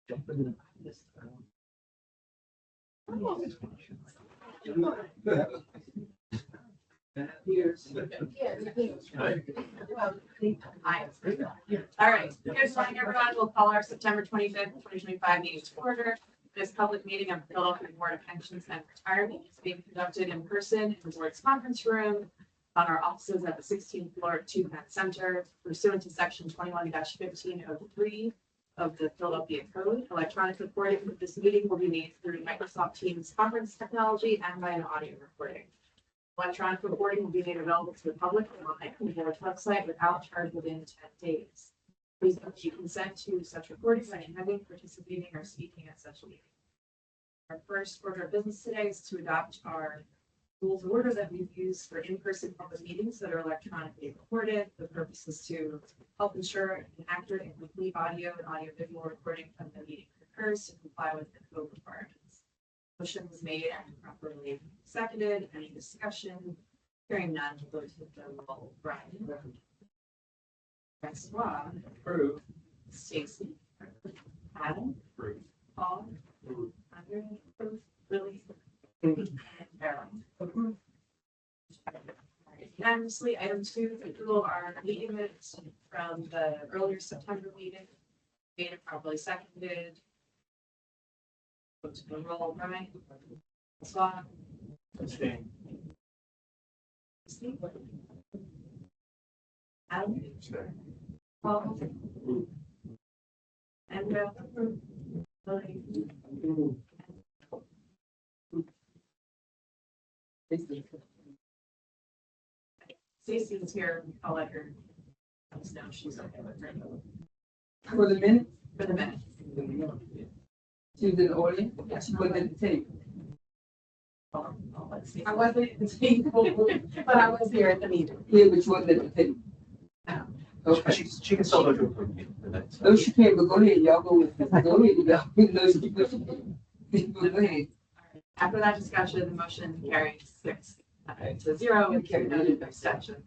All right, here's morning, everyone. We'll call our September 25th, 2025 meeting to order. This public meeting of the Philadelphia Board of Pensions and Retirement is being conducted in person in the board's conference room on our offices at the 16th floor at 2 Penn Center pursuant to section 21-1503 of the Philadelphia Code. Electronic recording of this meeting will be made through Microsoft Teams conference technology and by an audio recording. Electronic recording will be made available to the public online on the board's website without charge within 10 days. Please note you consent to such recordings by attending, participating, or speaking at such a meeting. Our first order of business today is to adopt our rules of order that we've used for in-person public meetings that are electronically recorded. The purpose is to help ensure an accurate and complete audio and audio-visual recording from the meeting occurs to comply with the code requirements. Motion was made and properly seconded. Any discussion? Hearing none, we'll go to the roll. Brian. Francois. Approved. Stacy. Adam. Approved. Paul. Approved. Andre. Approved. Lily. And Carol. Approved. Unanimously, item 2, approval our meeting minutes from the earlier September meeting. Made and properly seconded. Go to the roll. Brian. Francois. Abstain. Steve. Adam. Abstain. Paul. Approved. Andrew. Lily. Stacy's here. I'll let her. Let us know she's okay with her. For the minute, For the minute. she was in the audience, she wasn't at the table. I'll let Stacy. I wasn't at the table, but I was here at the meeting. Yeah, but she wasn't at the table. No. Okay. She can still go to approve the minutes. No, she can't, but go ahead, y'all go with it. Go ahead, y'all. No, go ahead. After that discussion, the motion carries 6-0 with no abstention.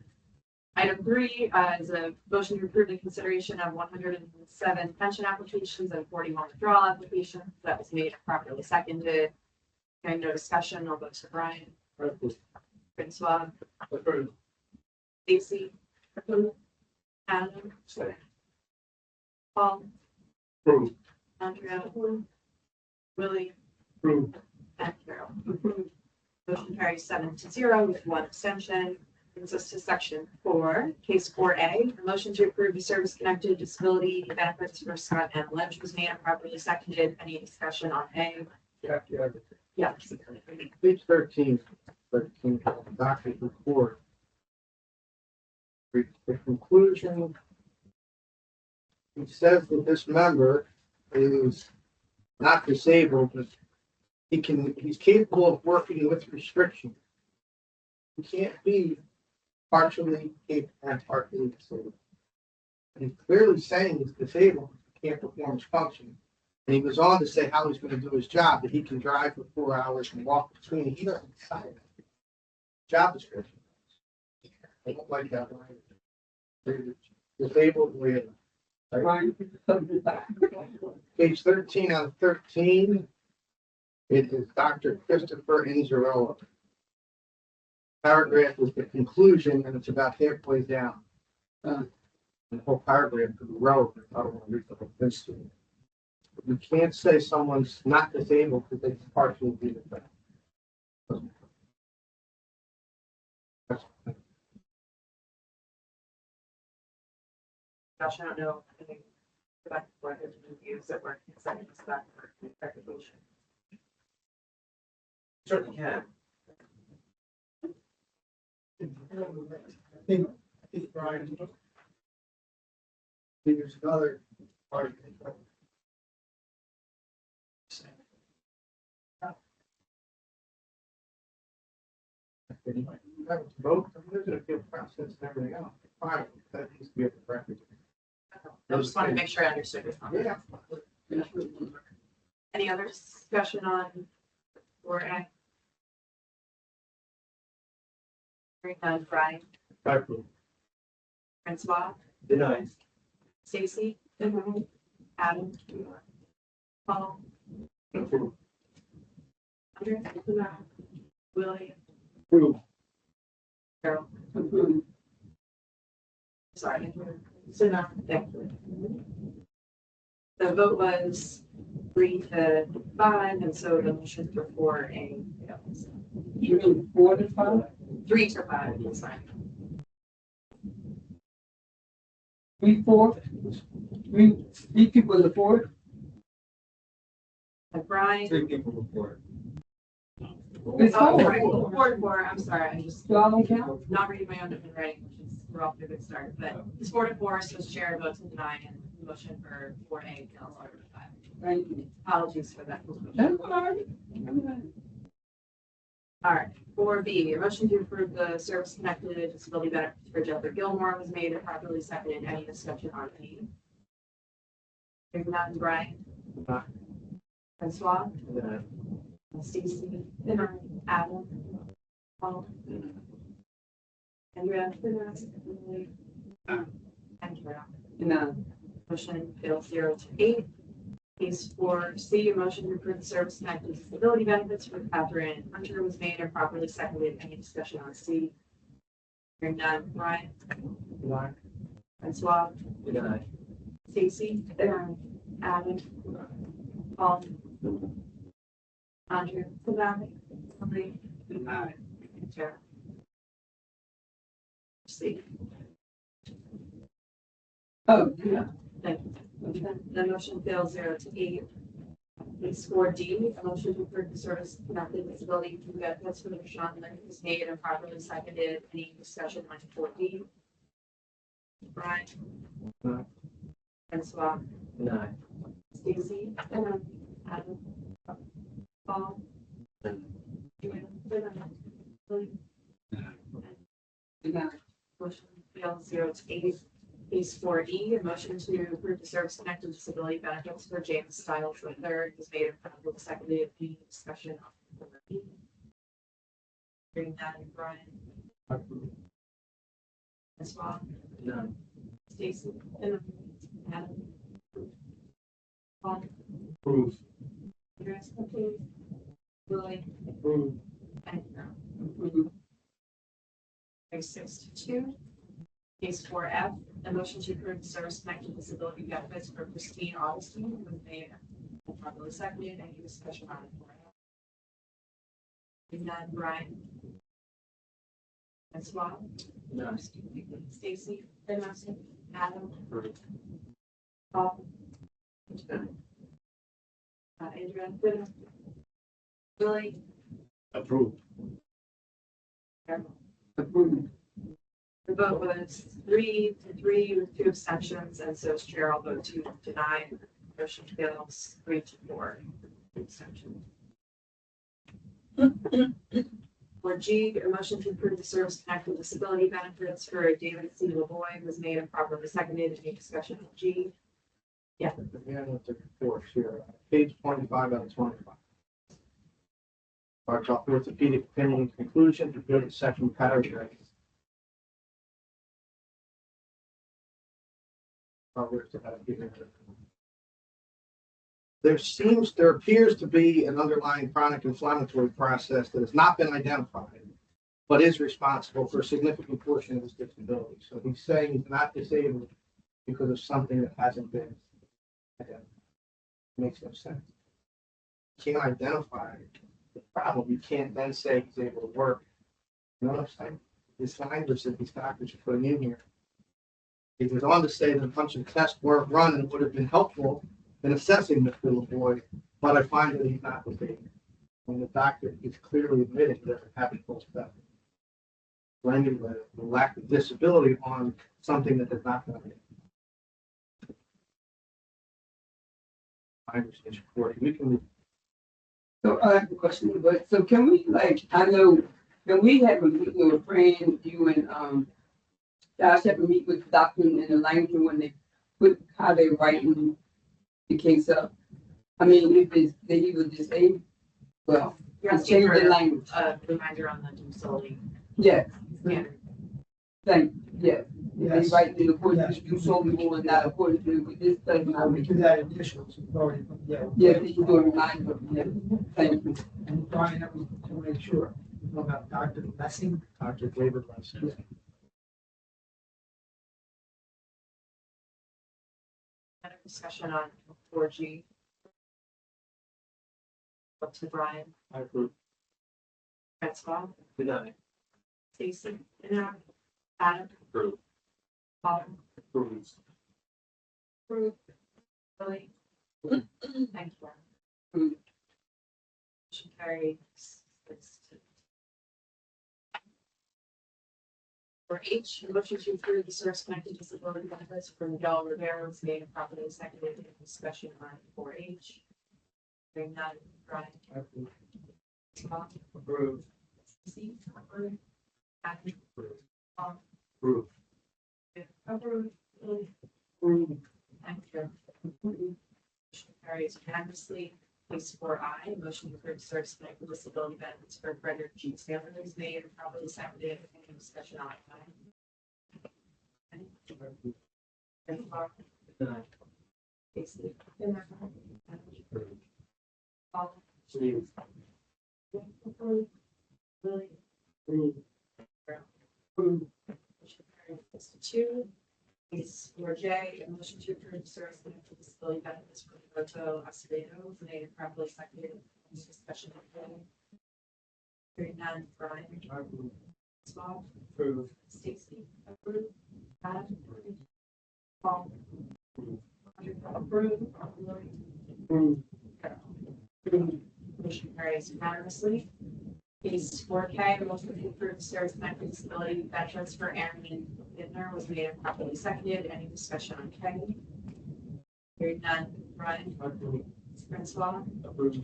Item 3 is a motion to approve the consideration of 107 pension applications and 41 withdrawal applications. That was made and properly seconded. Hearing no discussion, I'll go to Brian. Approved. Francois. Approved. Stacy. Adam. Abstain. Paul. Approved. Andrea. Willie. Approved. And Carol. Motion carries 7-0 with 1 abstention. Brings us to section 4, case 4A. A motion to approve the service-connected disability benefits for Scott M. Lynch was made and properly seconded. Any discussion on A? Yeah. Yeah. Page 13, doctor's report. The conclusion. It says that this member is not disabled, but he's capable of working with restrictions. He can't be partially capable and partially disabled. And he's clearly saying he's disabled, he can't perform his function. And he goes on to say how he's going to do his job, that he can drive for 4 hours and walk between. He doesn't decide that. Job description. I don't like that. Disabled with. Page 13 out of 13. It is Dr. Christopher Inzerillo. Paragraph is the conclusion, and it's about halfway down. The whole paragraph is relevant. I don't want to read the whole thing to you. You can't say someone's not disabled because they partially do the thing. Gosh, I don't know. I think the back and forth is reviews that were exciting stuff for clarification. Certainly can. I think Brian. There's another part of it. Vote, there's an appeal process and everything else. Fine, that needs to be at the record. I just wanted to make sure I understood your comment. Yeah. Any other discussion on 4A? Hearing none. Brian. Approve. Francois. Denied. Stacy. Adam. Paul, Approve. Andrea, Willie, Approve. Carol, Approved. sorry, so now, thank you. The vote was 3-5, and so the motion for 4A fails. You mean 4 to 5? 3-5, sorry. 3, 4? 3 people in the 4? Brian. people report. It's Oh, 4. right, 4-4, I'm sorry, I just So I don't count? not reading my own writing, which is, we're off to a good start, but it's 4-4, so the chair votes to deny, and the motion for 4A fails 4-5. Thank you. Apologies for that. That's all right. All right, 4B, a motion to approve the service-connected disability benefits for Jeffrey Gilmore was made and properly seconded. Any discussion on B? Hearing none, Brian? Aye. Francois? Stacy? Adam? Paul? Andrea? Lily? And Carol. No. Motion fails 0-8. Case 4C, a motion to approve the service connected disability benefits for Catherine Hunter was made and properly seconded. Any discussion on C? Hearing none. Brian? Aye. Francois? Stacy? Adam? Paul? Andrew? Lily? Aye. Sarah? C. Oh, yeah. Thank you. The motion fails 0-8. Case 4D, a motion to approve the service connected disability benefits for the Sean Lynn was made and properly seconded. Any discussion on 4D? Brian? Aye. Francois? Aye. Stacy? Adam? Paul? Lily? No. Motion fails 0-8. Case 4E, a motion to approve the service connected disability benefits for James Stiles III was made and properly seconded. Any discussion on 4E? Hearing none. Brian? Francois? Stacy? Adam? Paul? Approve. Andreas, please. Lily? Approve. And Carol. Approved. Case 6-2. Case 4F, a motion to approve the service connected disability benefits for Christine Augustine was made and properly seconded. Any discussion on it? Hearing none. Brian? Francois? Stacy? Adam? Paul? Andrea? Lily? Approved. Carol. Approved. The vote was 3-3 with 2 abstentions, and so chair will vote to deny. Motion fails 3-4. Abstention. For G, a motion to approve the service connected disability benefits for David C. LaVoy was made and properly seconded. Any discussion on G? Yeah, with the reports here, page 25 out of 25. Starts off orthopedic opinion and conclusion to go to second paragraph. There appears to be an underlying chronic inflammatory process that has not been identified, but is responsible for a significant portion of his disability. So he's saying he's not disabled because of something that hasn't been identified. Makes no sense. You can't identify the problem. You can't then say he's able to work. You know what I'm saying? This language that these doctors are putting in here. He goes on to say that a bunch of tests weren't run and would have been helpful in assessing Mr. LaVoy, but I find that he's not disabled. And the doctor is clearly admitting that it happened full step. Blaming the lack of disability on something that has not been identified. I understand supporting. We can. So I have a question, but so can we I know, can we have a meeting with a friend, you and Josh have a meet with the doctor in the language when they put how they writing the case up? I mean, if it's that he was disabled, well, You're change asking for the language. a reminder on the disability Yes. standard. Thank, yes. They Yes. write the according Yes. to you solely will and not according to this does not. We do that initials, we've already, yeah. Yes, you do a reminder, yes, thank you. And Brian, that was to make sure, you know about Dr. Lessing. Dr. David Lessing. Kind of discussion on 4G. Up to Brian, I approve. Francois, Deny. Stacy, Adam, Approve. Paul, Approve. Ruth, Billy. Thank you. Approved. Motion carries 6-2. For H, motion to approve the source connected disability benefits for Miguel Rivera was made and properly seconded in discussion on 4H. Hearing none, Brian. Approve. Scott, Approve. Stacy, approved. Adam, Approve. Paul, Approve. approved. Billy, Approve. thank you. Motion carries unanimously. Case 4I, motion to approve source connected disability benefits for Frederick G. Taylor was made and properly seconded. Any discussion on it? Francois, Deny. Stacy, Approve. Paul, Steve. approved. Billy, Approve. motion carries 6-2. Case 4J, a motion to approve source connected disability benefits for Roberto Acevedo was made and properly seconded. Any discussion on it? Hearing none, Brian. Approve. Small, Approve. Stacy, approved. Adam, Paul, approved. Lily, Approve. motion carries unanimously. Case 4K, motion to approve service connected disability benefits for Aaron Bidner was made and properly seconded. Any discussion on K? Hearing none, Brian, Approve. Francois, Approve.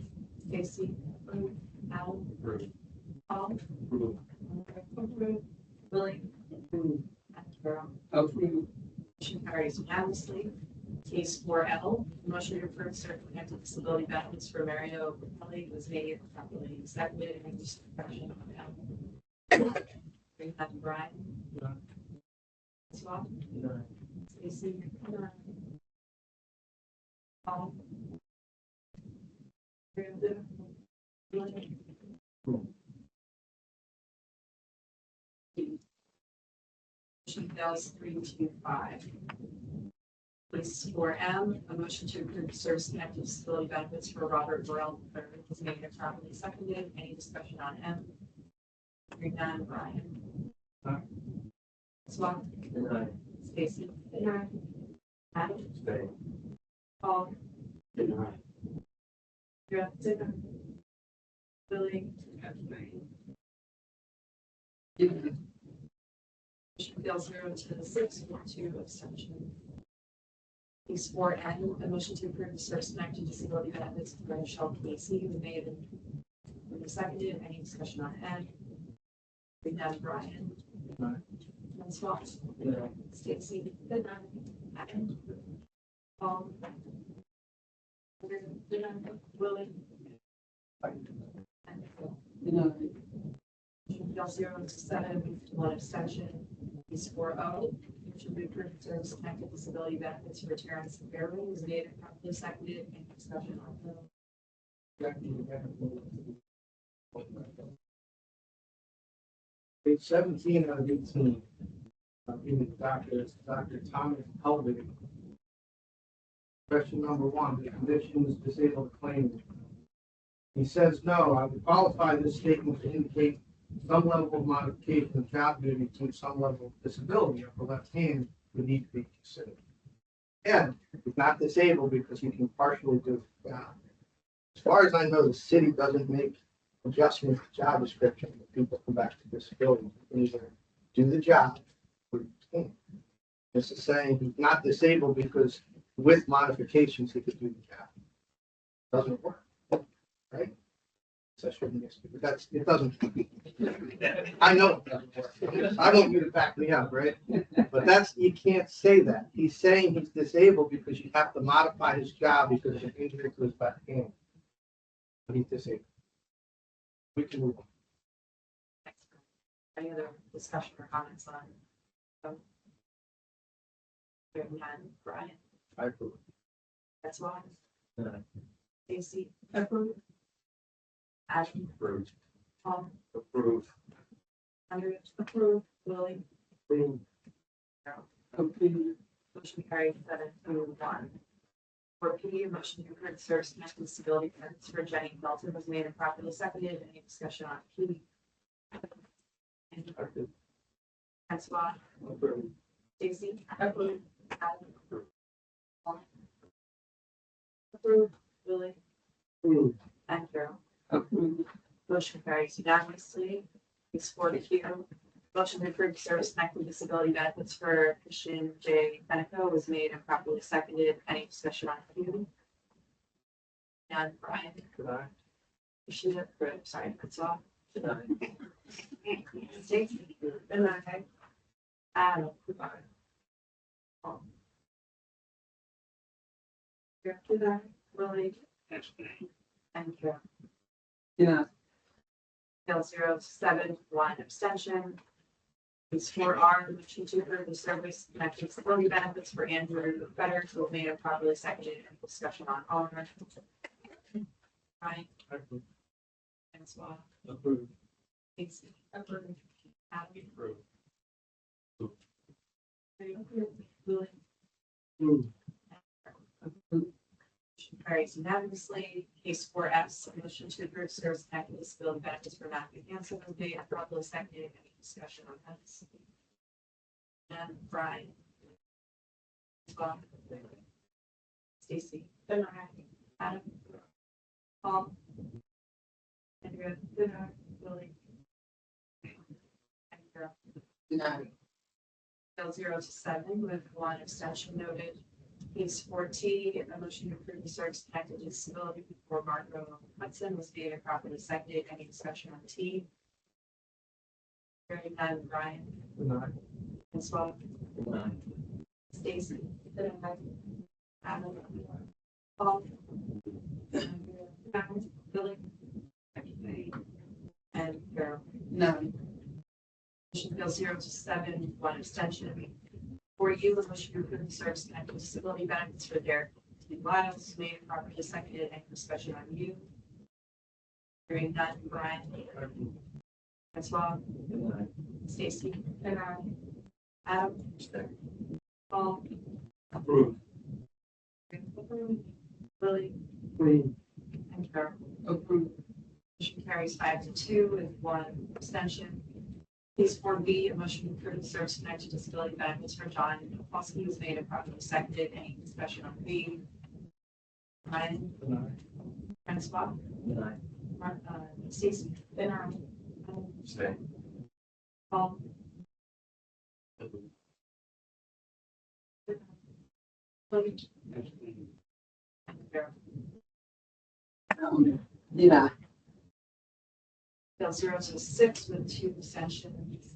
Stacy, approved. Adam, Approve. Paul, Approve. approved. Willie, Approve. and Carol. Approved. Motion carries unanimously. Case 4L, motion to approve certain connected disability benefits for Mario Capelli was made and properly seconded. Any discussion on L? Bring that to Brian. Deny. Swap, Deny. Stacy. Paul. Brandon. Willie. Motion fails 3-5. Case 4M, a motion to approve service connected disability benefits for Robert Burrell III was made and properly seconded. Any discussion on M? Hearing none, Brian. Aye. Swap, Deny. Stacy. Adam, Stay. Paul, Deny. Justin. Billy. Motion fails 0-6 for 2 abstention. Case 4N, a motion to approve the service connected disability benefits for Michelle Casey was made and seconded. Any discussion on N? Hearing none, Brian. Deny. Francois. Deny. Stacy. Adam. Paul. Willie. And Phil. Motion fails 0-7, 1 abstention. Case 4O, motion to approve service connected disability benefits for Terrence Barrow was made and properly seconded. Any discussion on Phil? Page 17 out of 18. Even Dr. Thomas Helbig. Question number 1, the condition is disabled claimant. He says, no, I would qualify this statement to indicate some level of modification of job duty to some level of disability. Upper left hand would need to be considered. And he's not disabled because he can partially do the job. As far as I know, the city doesn't make adjustments to job description when people come back to disability. You can either do the job or you can't. This is saying he's not disabled because with modifications he could do the job. Doesn't work, right? So I shouldn't guess, but that's, it doesn't. I know it doesn't work. I want you to back me up, right? But that's, you can't say that. He's saying he's disabled because you have to modify his job because of an injury to his back hand. But he's disabled. We can move on. Any other discussion or comments on Hearing none, Brian, I approve. that's why. Aye. Stacy, approve. Adam, Approved. Paul, Approved. Andrea, approve. Lily, Approved. Approved. motion carried 7-1. For P, motion to approve service connected disability benefits for Jenny Felton was made and properly seconded. Any discussion on P? Francois, Approved. Stacy, approve. Adam, Paul, approve. Lily, Approved. and Carol. Approved. Motion carries unanimously. It's 4-2. Motion to approve service connected disability benefits for Christian J. Beneco was made and properly seconded. Any discussion on Q? None. Brian? Aye. Christian, sorry, that's all. Aye. Stacy? And I. Adam? Aye. Paul? Director, Lily? And Carol. Yeah. Bill 0-7-1 abstention. It's 4R, motion to approve the service connected disability benefits for Andrew Better, who made and properly seconded. Any discussion on R? Brian, Approved. Francois, Approved. Stacy, approved. Adam, Approved. Lily, Approved. motion carries unanimously. Case 4S, motion to approve service connected disability benefits for Matthew Hanson was made and properly seconded. Any discussion on this? And Brian. Francois, Stacy, Adam, Paul, Andrea, Lily, and Carol. Denied. Bill 0-7 with 1 abstention noted. Case 4T, a motion to approve the service connected disability for Marco Hudson was made and properly seconded. Any discussion on T? Hearing none. Brian, Aye. Francois, Aye. Stacy, Adam, Paul, Billy, and Carol. None. Motion Bill 0-7, 1 abstention. For you, a motion to approve the service connected disability benefits for Derek T. Wiles, made and properly seconded. Any discussion on you? Hearing none. Brian, Francois, Aye. Stacy, Adam, Paul, Approved. Lily, Approved. and Carol. Approved. Motion carries 5-2 with 1 abstention. Case 4B, a motion to approve the service connected disability benefits for John Foskey was made and properly seconded. Any discussion on B? Brian, Aye. Francois, Aye. Stacy, Stay. Paul, Lily, and Carol. Denied. Bill 0-6 with 2 abstentions.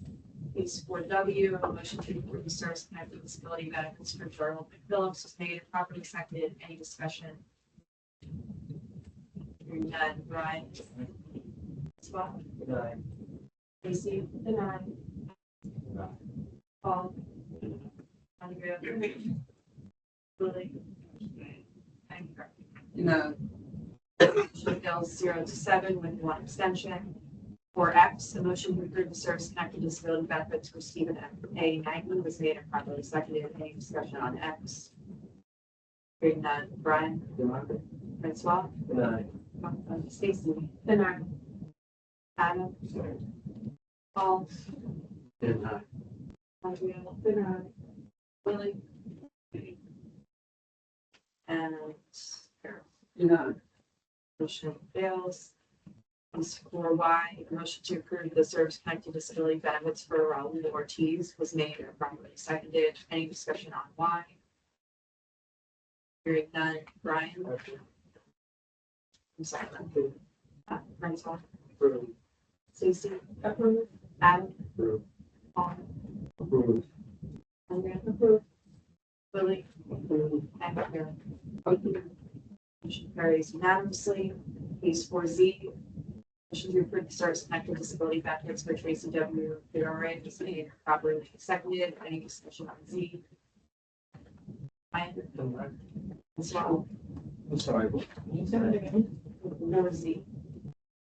Case 4W, a motion to approve the service connected disability benefits for Gerald McPhillips was made and properly seconded. Any discussion? Hearing none. Brian, Francois, Aye. Stacy, Paul, Andrea, Lily, and Carol. Denied. Bill 0-7 with 1 abstention. For X, a motion to approve the service connected disability benefits for Stephen A. Knighton was made and properly seconded. Any discussion on X? Hearing none. Brian, Francois, Aye. Stacy, Adam, Paul, Aye. Andrea, Willie, and Carol. Denied. Motion fails. Case 4Y, a motion to approve the service connected disability benefits for Raul Ortiz was made and properly seconded. Any discussion on Y? Hearing none. Brian, I'm sorry. Francois, Approved. Stacy, approve. Adam, Approved. Paul, Approved. Andrea, approve. Willie, Approved. and Carol. Motion carries unanimously. Case 4Z, Motion to approve the service connected disability benefits for Tracy W. Fiore was made properly seconded. Any discussion on Z? Ryan? As well. I'm sorry, what, can you say that again? No Z.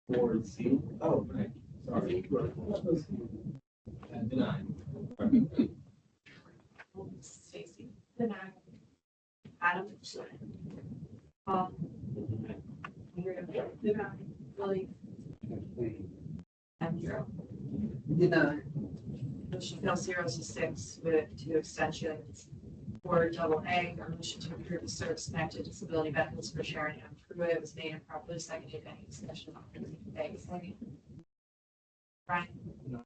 Or C? Oh, right, sorry. Deny. Stacy. Deny. Adam. Paul. Deny. Willie. And Drew. Deny. Motion fails 0-6 with 2 extensions. For double A, a motion to approve the service connected disability benefits for Sharon M. Pruitt was made and properly seconded. Any discussion on A? Second. Brian? No.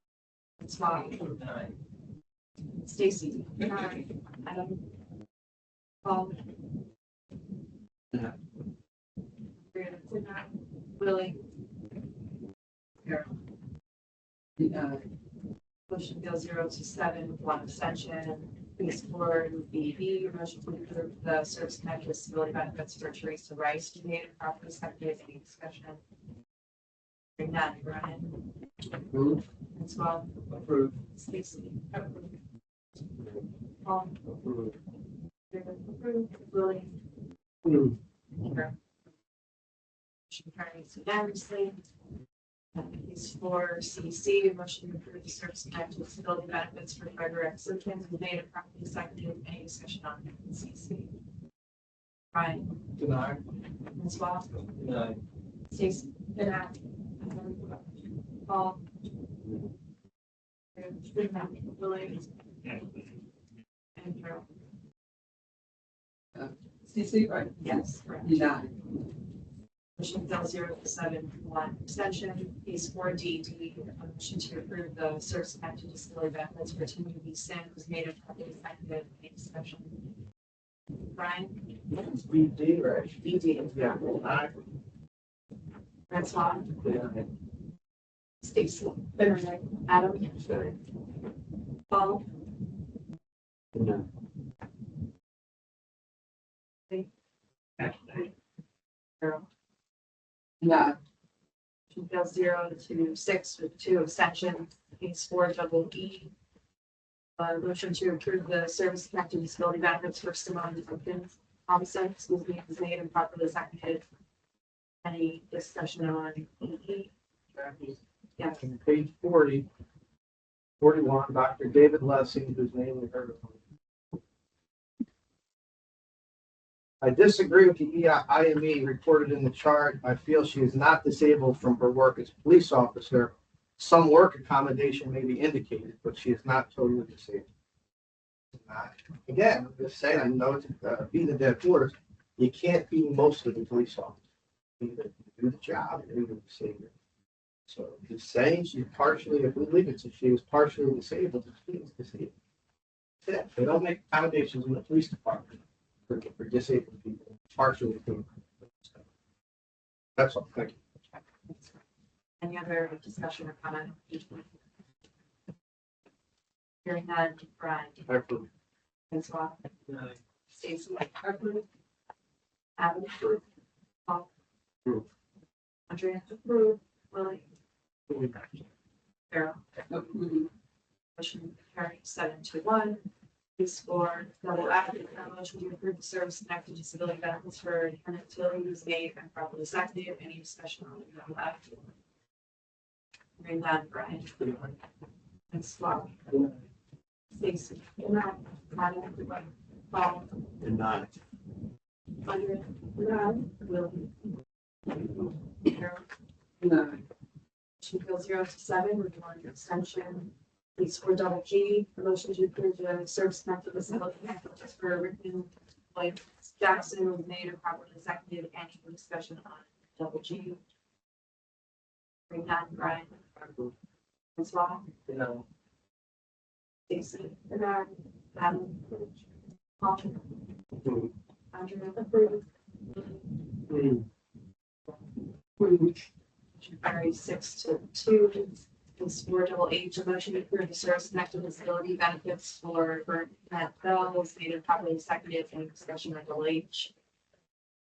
Swab? Deny. Stacy? Deny. Adam? Paul? Deny. Deny. Willie? Carol? Deny. Motion fails 0-7 with 1 abstention. Please for BB, motion to approve the service connected disability benefits for Teresa Rice to be made and properly seconded. Any discussion? Hearing none. Brian? Approved. As well. Approved. Stacy? Approved. Paul? Approved. Approved. Willie? Approved. Carol? Motion carries unanimously. Is for CC, motion to approve the service connected disability benefits for Frederick Simpkins was made and properly seconded. Any discussion on CC? Brian? Deny. As well. Deny. Stacy? Deny. Paul? Willie? And Carol? CC, right? Yes, correct. Deny. Motion fails 0-7, 1 abstention. Case 4D, a motion to approve the service connected disability benefits for Timothy B. Sin was made and properly seconded. Any discussion? Brian? BD, right? BD. Yeah. Aye. Francois? Deny. Stacy? Adam? Paul? Deny. Carol? Deny. Motion fails 0-6 with 2 abstentions. Case 4 double E. Motion to approve the service connected disability benefits for Simone Thompson, was made and properly seconded. Any discussion on E? Yes. On page 40, 41, Dr. David Lessing, whose name we heard of. I disagree with the IME reported in the chart. I feel she is not disabled from her work as a police officer. Some work accommodation may be indicated, but she is not totally disabled. Again, I'm just saying, I know it's beating a dead horse. You can't be most of the police officers. Either you do the job or you're disabled. So just saying she's partially, if we leave it, so she was partially disabled, she is disabled. That's it. They don't make accommodations in the police department for disabled people, partially disabled. That's all, thank you. Any other discussion or comment? Hearing none, Brian? I approve. Francois? Deny. Stacy? Approved. Adam? Paul? Approved. Andrea? Approved. Willie? Carol? Approved. Motion carried 7-1. Case for double F, a motion to approve the service connected disability benefits for Lieutenant Tilly was made and properly seconded. Any discussion on double F? Hearing none, Brian? And Swab? Stacy? Adam? Paul? Deny. Andrea? Willie? Carol? Deny. Motion fails 0-7 with 1 extension. Case for double G, a motion to approve the service connected disability benefits for Rickman Lloyd Jackson was made and properly seconded. Any discussion on double G? Hearing none, Brian? Francois? Deny. Stacy? Adam? Paul? Approved. Andrea? Approved. Approved. Approved. Motion carries 6-2. Case for double H, a motion to approve the service connected disability benefits for Burnett Bell was made and properly seconded. Any discussion on double H?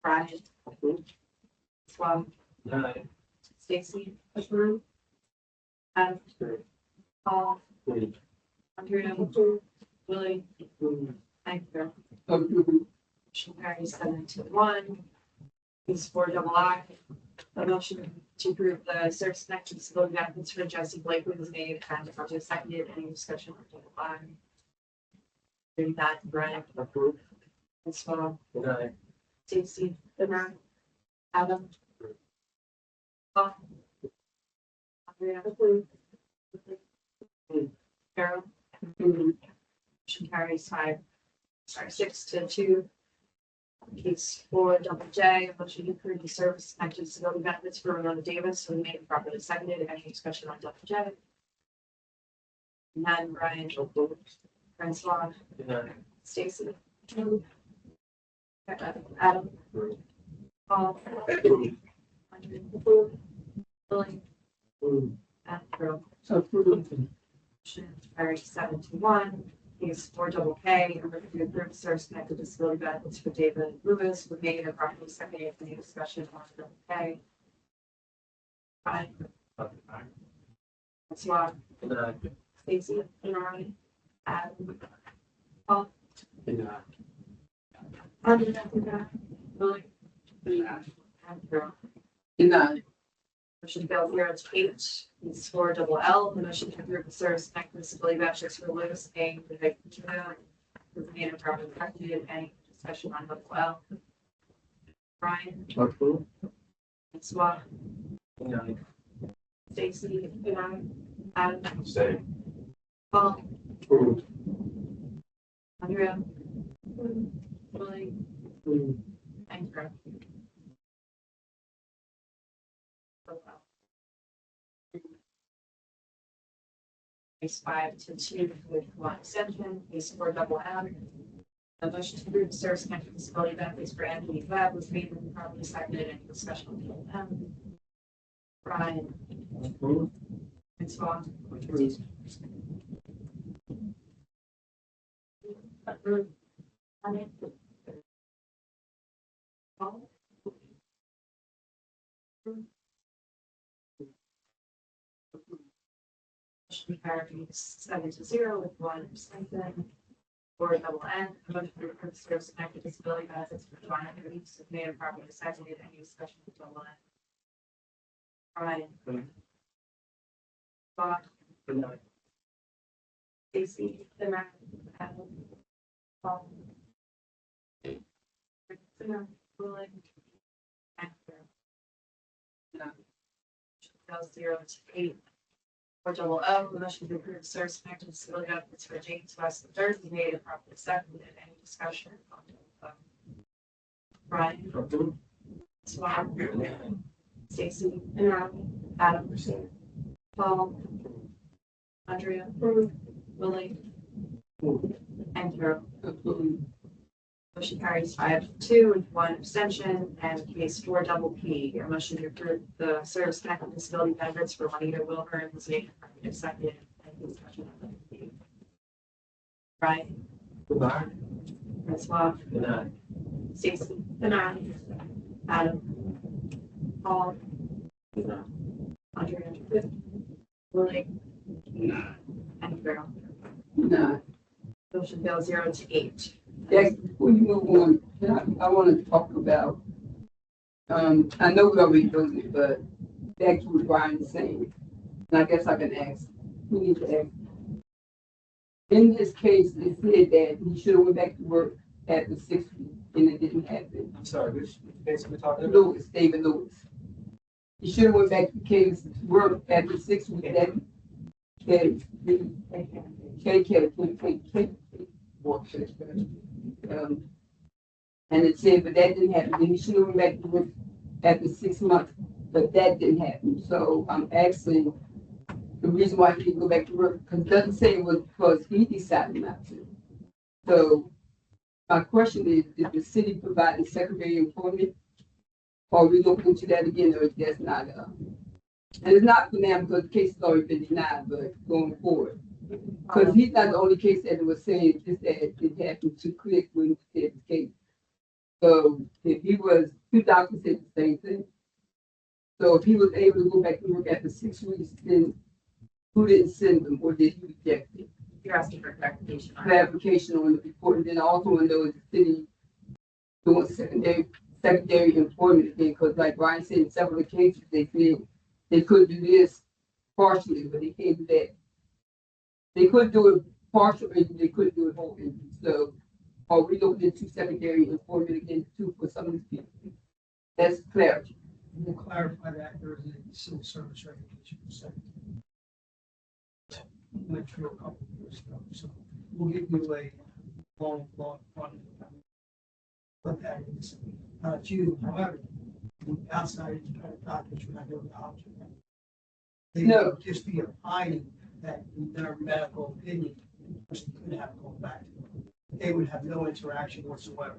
Brian? Approved. Swam? Deny. Stacy, approved. Adam, Paul, Andrea, Willie, and Carol. Approved. Motion carries 7-1. Case 4 a motion to approve the service connection disability benefits for Jesse Blakely was made and Roger seconded. Any discussion on double I? Hearing that, Brian, Approved. Francois, Deny. Stacy, Bernard, Adam, Paul, Andrea, Carol. Motion carries 6-2. Case 4 J, a motion to approve the service connected disability benefits for Ramona Davis, so we made it properly seconded. Any discussion on J? None, Brian, Francois, Deny. Stacy, Adam, Paul, Willie, and Carol. Approved. Motion carries 7-1. Case 4 K, a motion to approve service connected disability benefits for David Lewis was made and properly seconded. Any discussion on K? Brian, Francois, Deny. Stacy, Bernard, Adam, Paul, Deny. Andrea, Willie, and Carol. Denied. Motion failed 0-8. Case 4 L, the motion to approve the service connected disability vouchers for Lewis A. The victim was made and properly seconded. Any discussion on L? Brian, Approved. Francois, Deny. Stacy, Adam, Stay. Paul, Approved. Andrea, Willie, and Carol. Case 5-2 with 1 extension. Case 4 M. A motion to approve the service connected disability benefits for Anthony Webb was made and properly seconded. Any discussion on M? Brian, Approved. Francois, Paul, motion carries 7-0 with 1 abstention. 4 N, a motion to approve service connected disability benefits for Joanna Reeves was made and properly seconded. Any discussion on N? Brian, Bob, Deny. Stacy, Adam, Paul, Willie, and Carol. Motion fails 0-8. 4 O, the motion to approve service connected disability benefits for James West III was made and properly seconded. Any discussion on Brian, Approved. Swab, Stacy, Adam, Paul, Andrea, Willie, and Carol. Approved. Motion carries 5-2 with 1 abstention. And case 4 P, a motion to approve the service connected disability benefits for Juanita Wilbur was made and properly seconded. Any discussion on P? Brian, Deny. Francois, Deny. Stacy, Adam, Paul, Deny. Andrea, Willie, and Carol. Denied. Motion fails 0-8. Jack, before you move on, I want to talk about, I know we already doing it, but back to what Brian is saying. And I guess I can ask, we need to ask. In this case, it said that he should have went back to work at the 6th week, and it didn't happen. I'm sorry, which case are we talking about? Lewis, David Lewis. He should have went back to case work at the 6th week that and it said, but that didn't happen. Then he should have went back to work after 6 months, but that didn't happen. So I'm asking the reason why he didn't go back to work, because it doesn't say it was because he decided not to. So my question is, did the city provide the secondary employment? Or are we looking into that again, or that's not, and it's not for now because the case has already been denied, but going forward. Because he's not the only case that it was saying just that it happened too quick when he said the case. So if he was, two doctors said the same thing. So if he was able to go back to work after 6 weeks, then who didn't send them or did he reject it? You're asking for clarification on that. Clarification on the report, and then I also want to know if the city doing secondary employment again, because like Brian said, in several cases, they said they could do this partially, but they can't do that. They could do it partially, they couldn't do it wholly. So are we looking into secondary employment again too for some of these people? That's clarity. We'll clarify that there is a civil service regulation for second. Went through a couple of years ago, so we'll give you a long run. But that is, due, however, the outside independent doctors are not doing the option. They No. would just be opining that in their medical opinion, the person could have gone back to them. They would have no interaction whatsoever.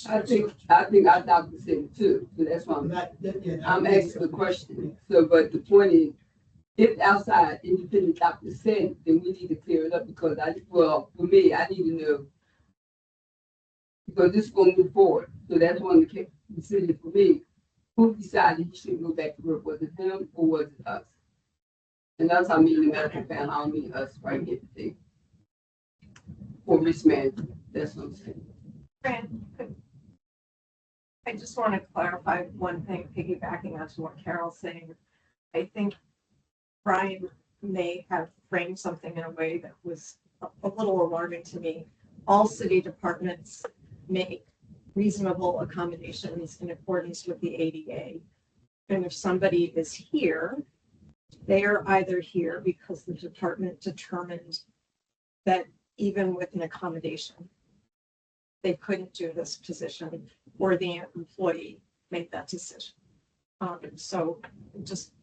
I think our doctor said it too, so that's why I'm asking the question. So, but the point is, if outside independent doctor said it, then we need to clear it up because for me, I need to know. Because this is going to move forward. So that's one of the decisions for me. Who decided he should go back to work? Was it him or was it us? And that's how I mean the medical panel, I don't mean us right here today. For risk management, that's what I'm saying. Fran, I just want to clarify one thing, piggybacking onto what Carol's saying. I think Brian may have framed something in a way that was a little alarming to me. All city departments make reasonable accommodations in accordance with the ADA. And if somebody is here, they are either here because the department determined that even with an accommodation, they couldn't do this position, or the employee made that decision. So just,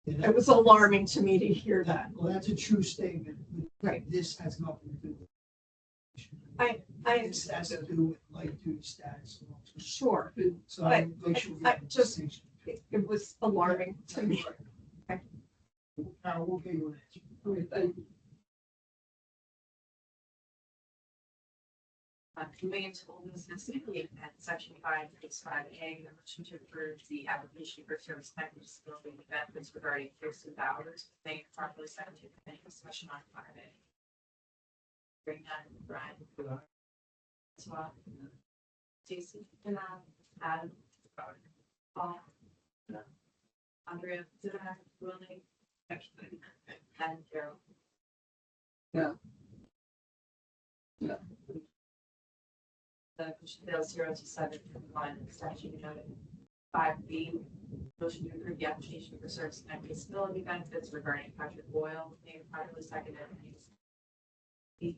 it was alarming to me to hear that. Well, that's a true statement. Right. This has nothing to do with. I This has to do with light duty status. Sure, So I make sure. we have a just- distinction. it was alarming to me. Okay. Carol, we'll get you an answer. Okay, thank you. Moving into old business at section 5.5A, the motion to approve the application for service connected disability benefits regarding fixed hours. They properly seconded any discussion on 5A. Bring that, Brian. Swap. Stacy. And Adam. Paul. Andrea. Willie. And Carol. Yeah. Yeah. The motion fails 0-7 statute noted. 5B, motion to approve the application for service connected disability benefits regarding Patrick Boyle, named properly seconded. B.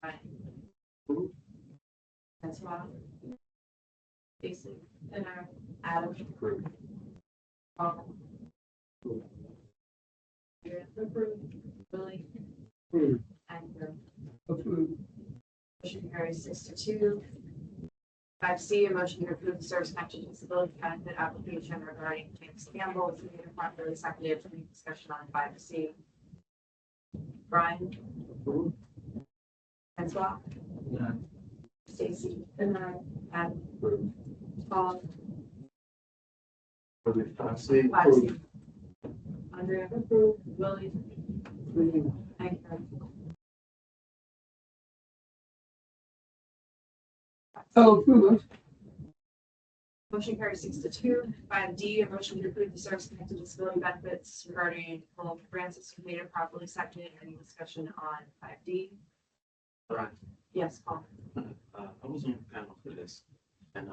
Brian. Francois. Stacy. And Adam. Paul. Approved. Willie. Approved. And Carol. Approved. Motion carries 6-2. 5C, a motion to approve the service connection disability benefit application regarding James Campbell, was made and properly seconded. Any discussion on 5C? Brian. Francois. Stacy. And Adam. Paul. 5C. Andrea. Willie. And Karen. Oh, approved. Motion carries 6-2. 5D, a motion to approve the service connected disability benefits regarding Paul Francis, who made it properly seconded. Any discussion on 5D? Right. Yes, Paul. I was on the panel for this, and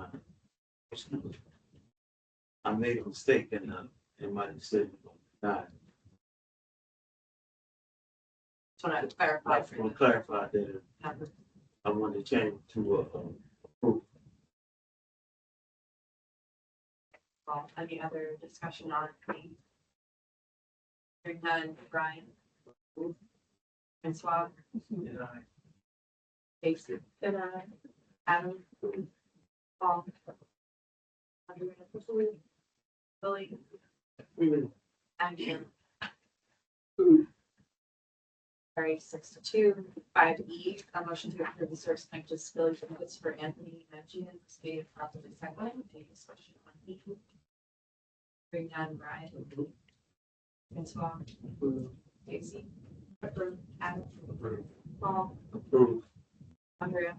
I made a mistake in my decision. Just want to clarify I for want the to clarify that I wanted to change to approve. any other discussion on B? Hearing none, Brian. Francois. Stacy. Adam. Paul. Andrea. Willie. And Kim. Carries 6-2. 5E, a motion to approve the service connected disability benefits for Anthony Menjian, stated properly seconded. Any discussion on E? Hearing none, Brian. Francois. Stacy. Approved. Adam. Paul. Approved. Andrea.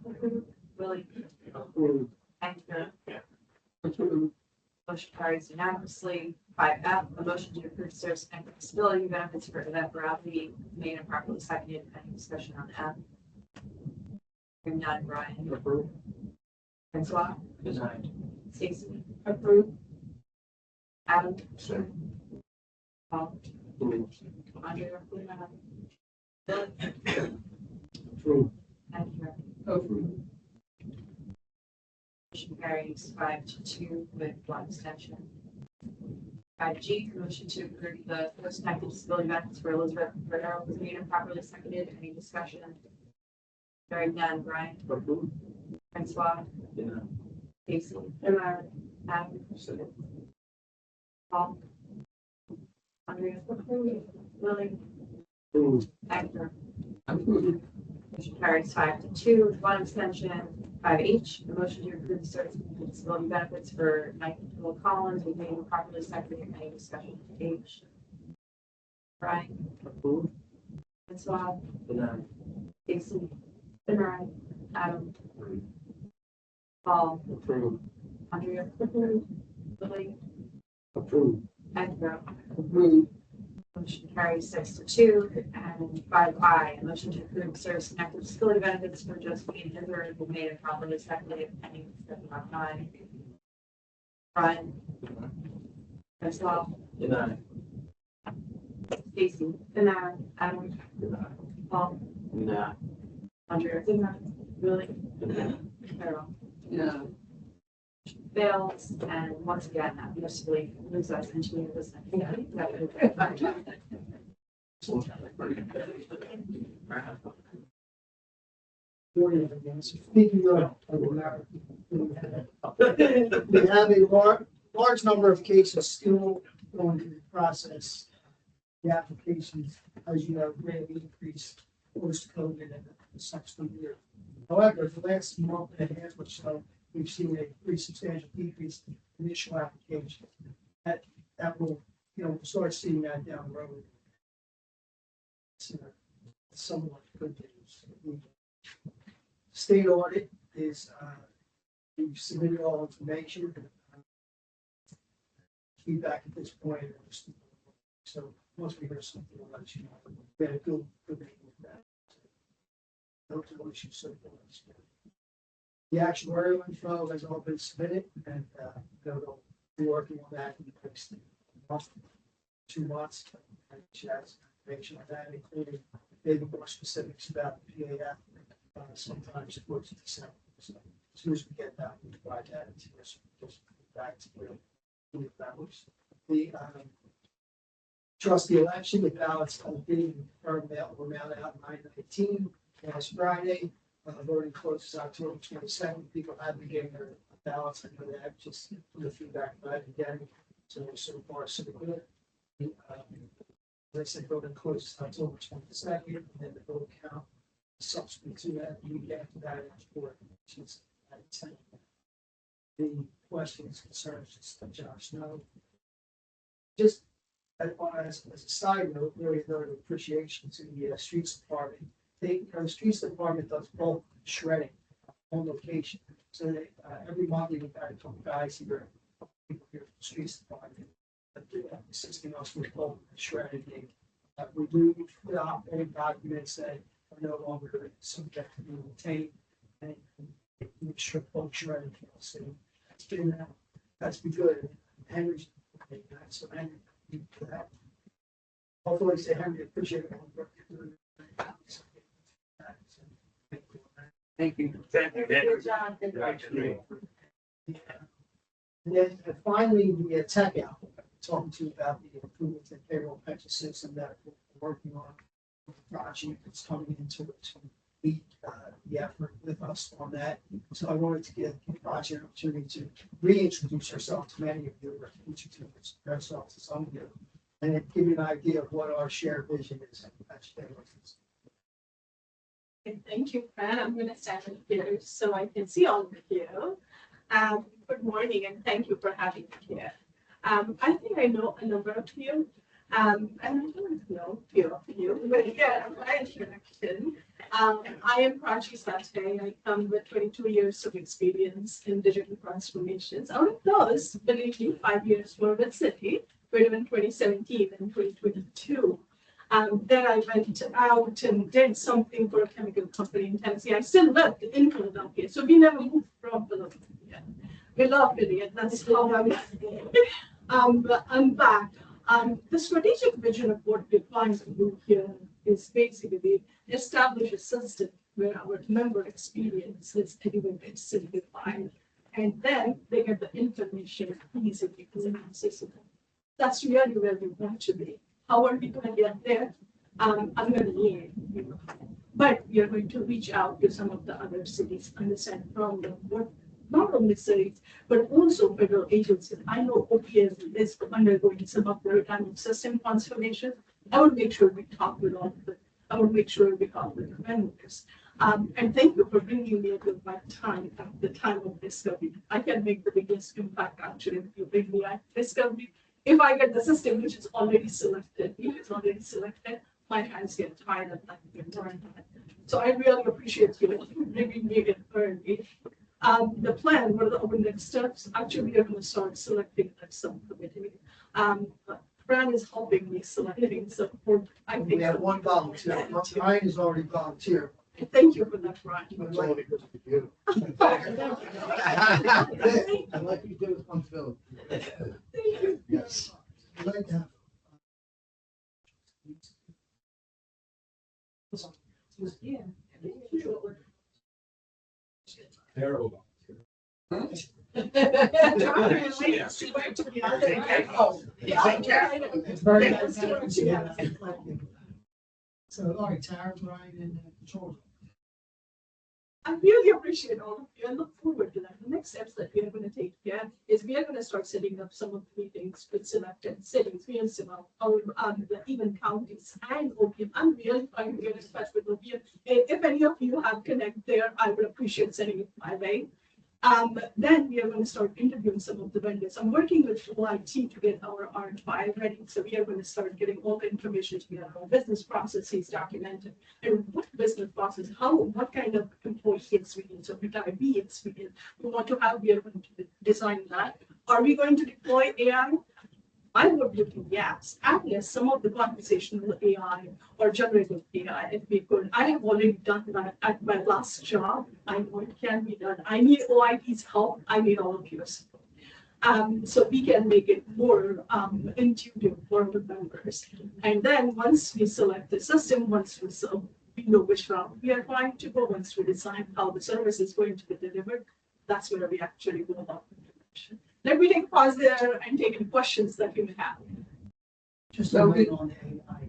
Willie. Approved. Andrew. Approved. Motion carries unanimously. 5F, a motion to approve service and disability benefits for Yvette Bradley, made and properly seconded. Any discussion on F? Hearing none, Brian. Approved. Francois. Denied. Stacy. Approved. Adam. Paul. Approved. Andrea. Willie. Approved. Andrew. Approved. Motion carries 5-2 with 1 abstention. 5G, motion to approve the post-active disability benefits for Elizabeth Bernard was made and properly seconded. Any discussion? Hearing none, Brian. Approved. Francois. Denied. Stacy. Adam. Paul. Andrea. Willie. Approved. Hector. Approved. Motion carries 5-2 with 1 abstention. 5H, a motion to approve the service and disability benefits for Michael Collins was made and properly seconded. Any discussion? H. Brian. Approved. Francois. Denied. Stacy. Bernard. Adam. Paul. Approved. Andrea. Lily. Approved. Edgar. Approved. Motion carries 6-2. And 5I, a motion to approve service and active disability benefits for Josephine Hibbert was made and properly seconded. Any discussion on I? Brian. Francois. Denied. Stacy. Bernard. Adam. Denied. Paul. Denied. Andrea. Really. Carol. No. Fails, and once again, that municipally moves us into new business. Speaking of America, we have a large number of cases still going through the process. The applications, as you know, greatly increased post-COVID and the subsequent year. However, the last month and a half or so, we've seen a pretty substantial decrease in initial applications. That will, we'll start seeing that down the road. It's somewhat good news. The state audit is, we've submitted all information. Feedback at this point. So once we hear something, we'll let you know. We had a good meeting with that. No issues so far. The actuarial info has all been submitted, and they'll be working on that in the next month, 2 months. And she has information on that, including maybe more specifics about the PAF, sometimes towards December. So as soon as we get that, we'll provide that to us. Just back to where that was. The trustee election, the ballots are being confirmed that were mailed out 9/19 last Friday. Voting closes October 22nd. People have been getting their ballots. I know that just from the feedback that I've been getting. So far, so good. As I said, voting closes October 22nd, and then the vote count subsequent to that, we get to that for since at 10. The questions, concerns, just let Josh know. Just as a side note, really another appreciation to the streets department. The streets department does bulk shredding on location. So they, every Monday we've got a couple guys here, people here from the streets department, assisting us with bulk shredding. They remove the operating documents that are no longer subject to being retained, and make sure bulk shredding. So that's been good. Henry's so Henry, for that. Hopefully, say Henry appreciate it. Thank you. Good job. And then finally, the tech out, talking to you about the improvements in payroll pension system that we're working on. The project that's coming into it to lead the effort with us on that. So I wanted to give the project an opportunity to reintroduce ourselves to many of you, or introduce ourselves to some of you, and then give you an idea of what our shared vision is. Thank you, Fran. I'm going to stand here so I can see all of you. Good morning and thank you for having me here. I think I know a number of you. And I don't know a few of you, but yeah, my introduction. I am Prachi Sathe. I come with 22 years of experience in digital transformations. Out of those, believe me, 5 years were with Citi, between 2017 and 2022. Then I went out and did something for a chemical company in Tennessee. I still lived in Philadelphia, so we never moved from Philadelphia. We love Philly, and that's how but I'm back. The strategic vision of what we're trying to do here is basically establish a system where our member experience is elevated, simplified, and then they get the information easily and accessible. That's really where we want to be. How are we going to get there? I'm going to need you. But we are going to reach out to some of the other cities, understand from them what not only cities, but also federal agencies. I know OPS is undergoing some of the retirement system transformation. I will make sure we talk with all of them. I will make sure we talk with the vendors. And thank you for bringing me at the right time, at the time of discovery. I can make the biggest impact actually if you bring me at discovery. If I get the system which is already selected, my hands get tired of that. So I really appreciate you bringing me in early. The plan, what are the next steps? Actually, we are going to start selecting that subcommittee. Fran is helping me selecting support. I think We have one volunteer. Ryan is already volunteered. Thank you for that, Fran. That's only because of you. I like you do it on film. Thank you. Yes. I'd like to have. Yeah. Terrible. It's very nice to have you. Yeah. So, all right, Tara, Brian, and control. I really appreciate all of you. I look forward to that. The next steps that we are going to take here is we are going to start setting up some of the meetings with selected cities, we also even counties and OPM. I'm really trying to get in touch with OPM. If any of you have connect there, I would appreciate sending it my way. Then we are going to start interviewing some of the vendors. I'm working with OIT to get our R5 ready. So we are going to start getting all the information together, our business processes documented, and what business process, what kind of employee experience or retired experience we want to have. We are going to design that. Are we going to deploy AI? I would look at yes, at least some of the conversational AI or generative AI, if we could. I have already done that at my last job. I know it can be done. I need OIT's help. I need all of yours. So we can make it more intuitive for the members. And then once we select the system, we know which route we are trying to go, once we decide how the service is going to be delivered, that's where we actually go about the implementation. Let me take pause there and take any questions that you may have. Just a minute on the AI.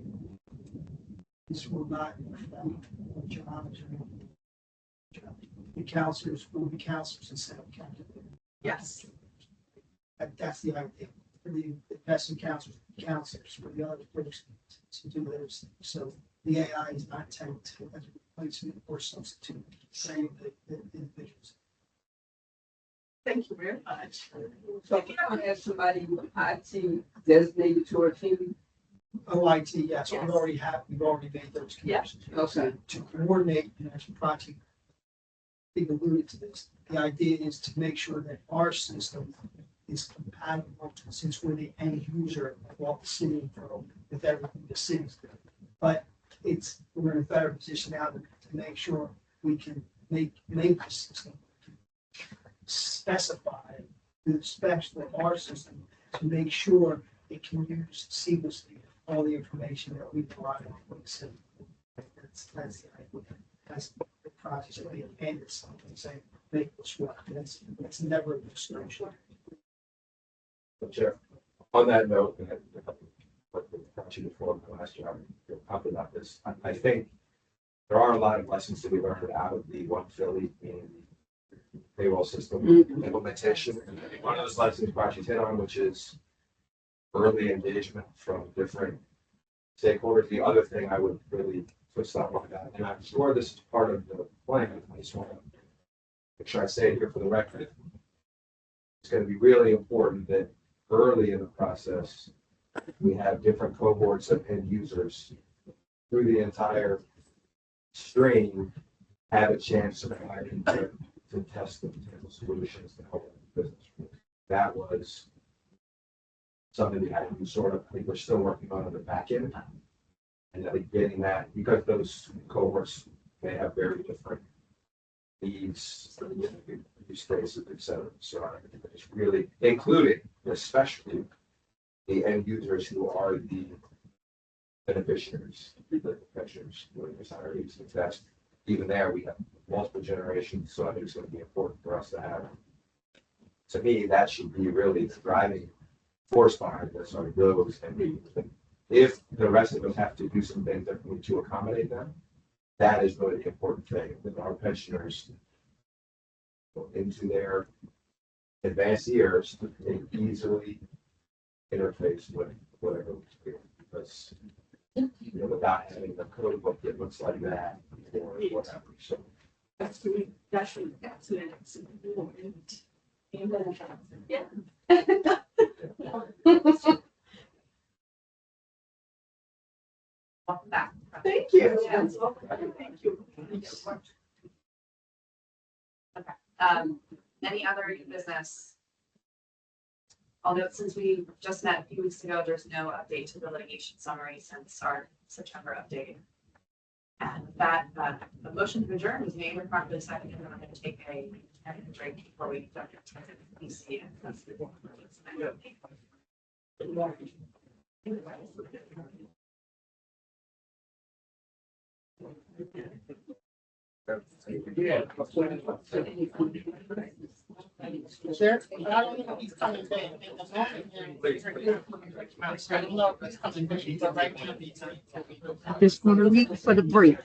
This will not affect the jobs. The counselors will be counselors instead of accountants. Yes. That's the idea. For the investment counselors, for the other folks to do those things. So the AI is not intended to as a replacement or substitute, saying the individuals. Thank you very much. So if you want to have somebody with IT designated to our team, OIT, yes, Yes. we've already made those connections. okay. To coordinate, and as Prachi, they've alluded to this, the idea is to make sure that our system is compatible, since we're the end user of all the city info with everything the city's doing. But we're in a better position now to make sure we can make the system specify the specs of our system to make sure it can use seamlessly all the information that we provide for the city. That's the idea. That's the process of being handed something, saying, make this work. That's never a discussion. Chair, on that note, and what we talked to you before my last job, we talked about this. I think there are a lot of lessons to be learned out of the One Philly, meaning the payroll system implementation. And I think one of those lessons Prachi hit on, which is early engagement from different stakeholders. The other thing I would really twist up on that, and I'm sure this is part of the plan, I just want to make sure I say it here for the record. It's going to be really important that early in the process, we have different cohorts of end users through the entire stream have a chance to provide input to test the potential solutions to help the business. That was something we had to do sort of, I think we're still working on the back end. And I think getting that, because those cohorts may have very different needs, use cases, et cetera. So I think it's really including, especially the end users who are the beneficiaries, the pensioners, the retirees, the test. Even there, we have multiple generations, so I think it's going to be important for us to have. To me, that should be really the driving force behind this, are those and me. If the rest of us have to do some things differently to accommodate them, that is really the important thing, that our pensioners go into their advanced years, they easily interface with whatever we do. Because without having the code book that looks like that or whatever. So That's really, that's an excellent point. Amen. Yeah. Welcome back. Thank you. Thank you. Any other new business? Although since we just met a few weeks ago, there's no update to the litigation summary since our September update. And with that, the motion to adjourn was made and properly seconded, and I'm going to take a break before we jump into PC. And that's the Sheriff, I don't know if he's coming back at the moment. I don't know if he's coming back, but right now he's. Just gonna meet for the break.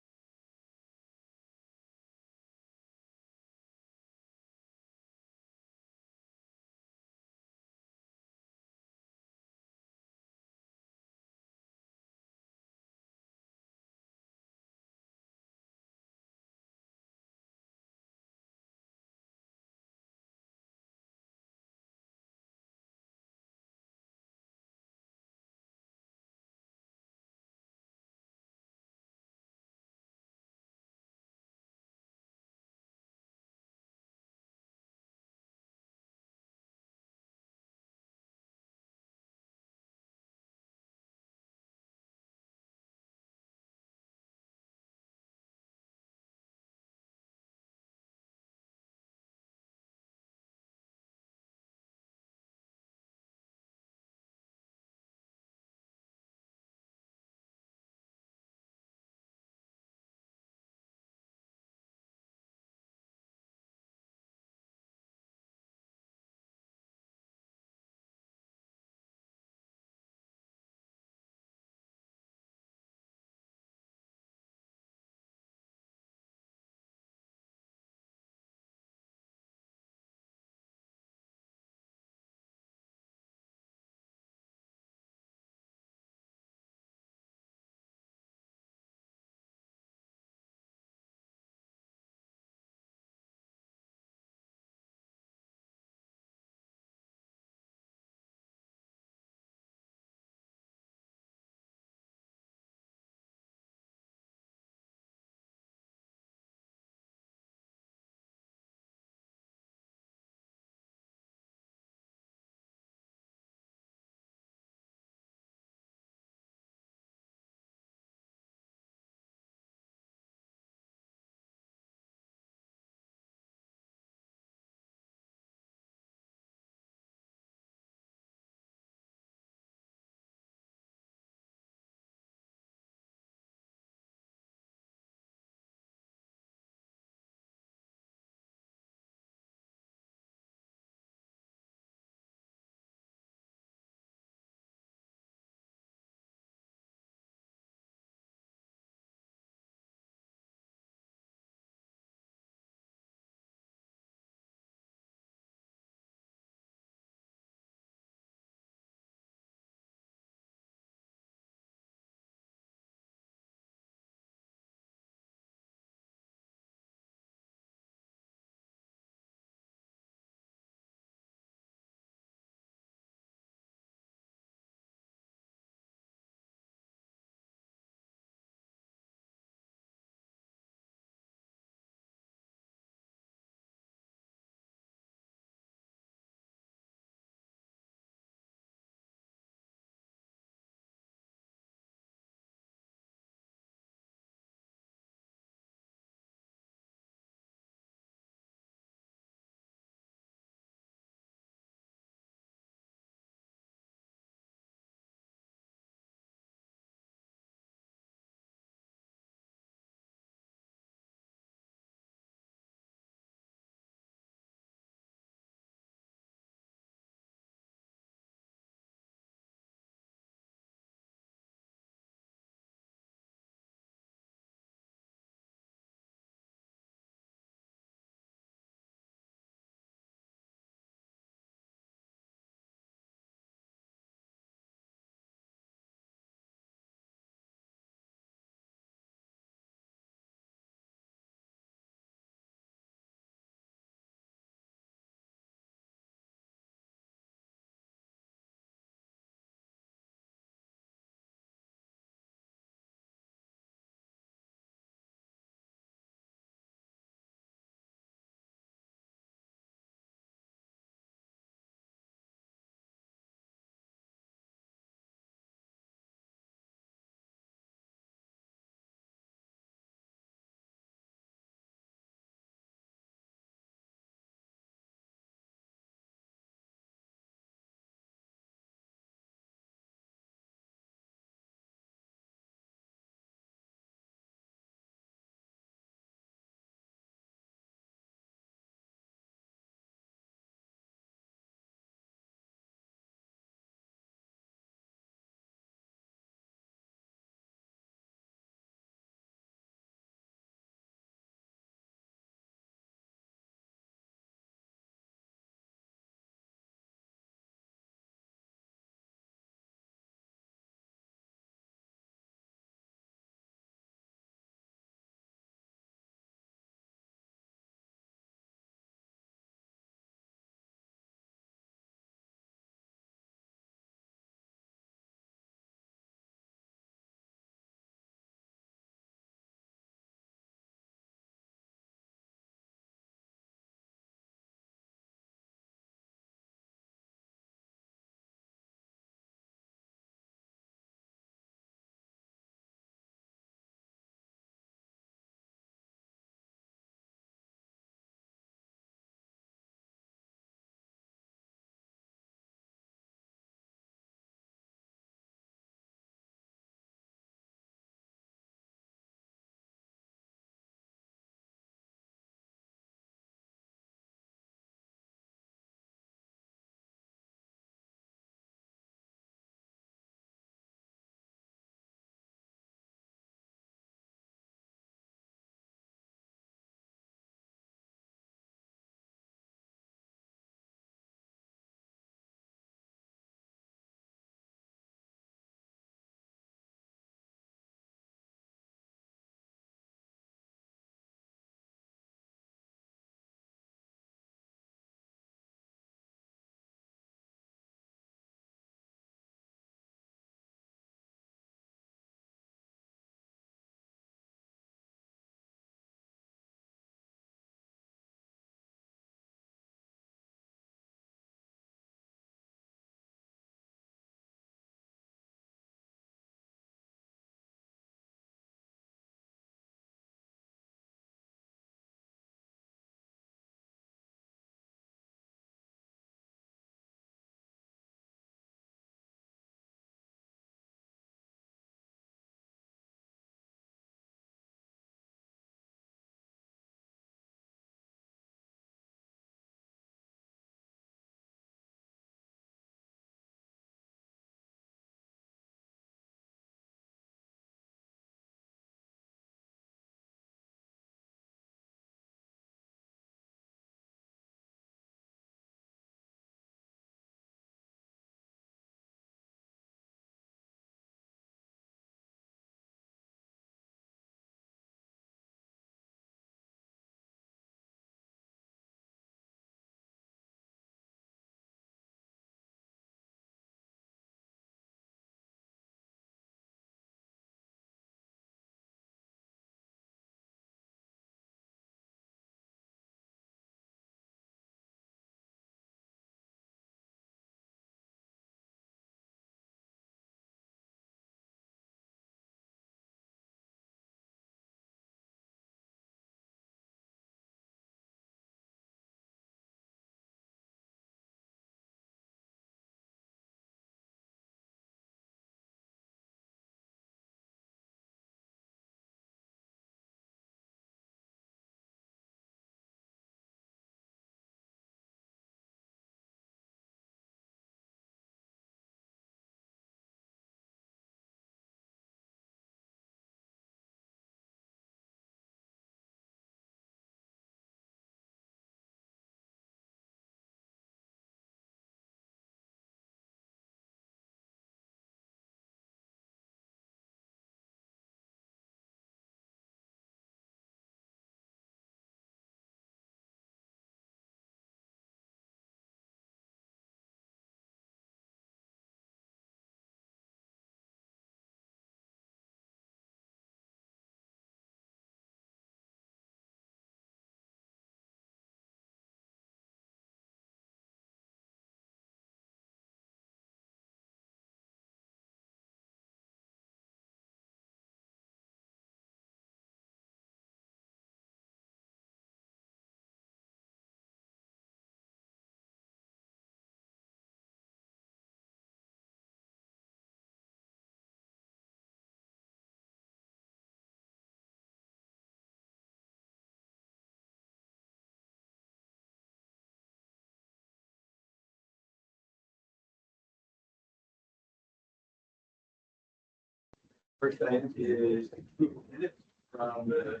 First item is approval of minutes from the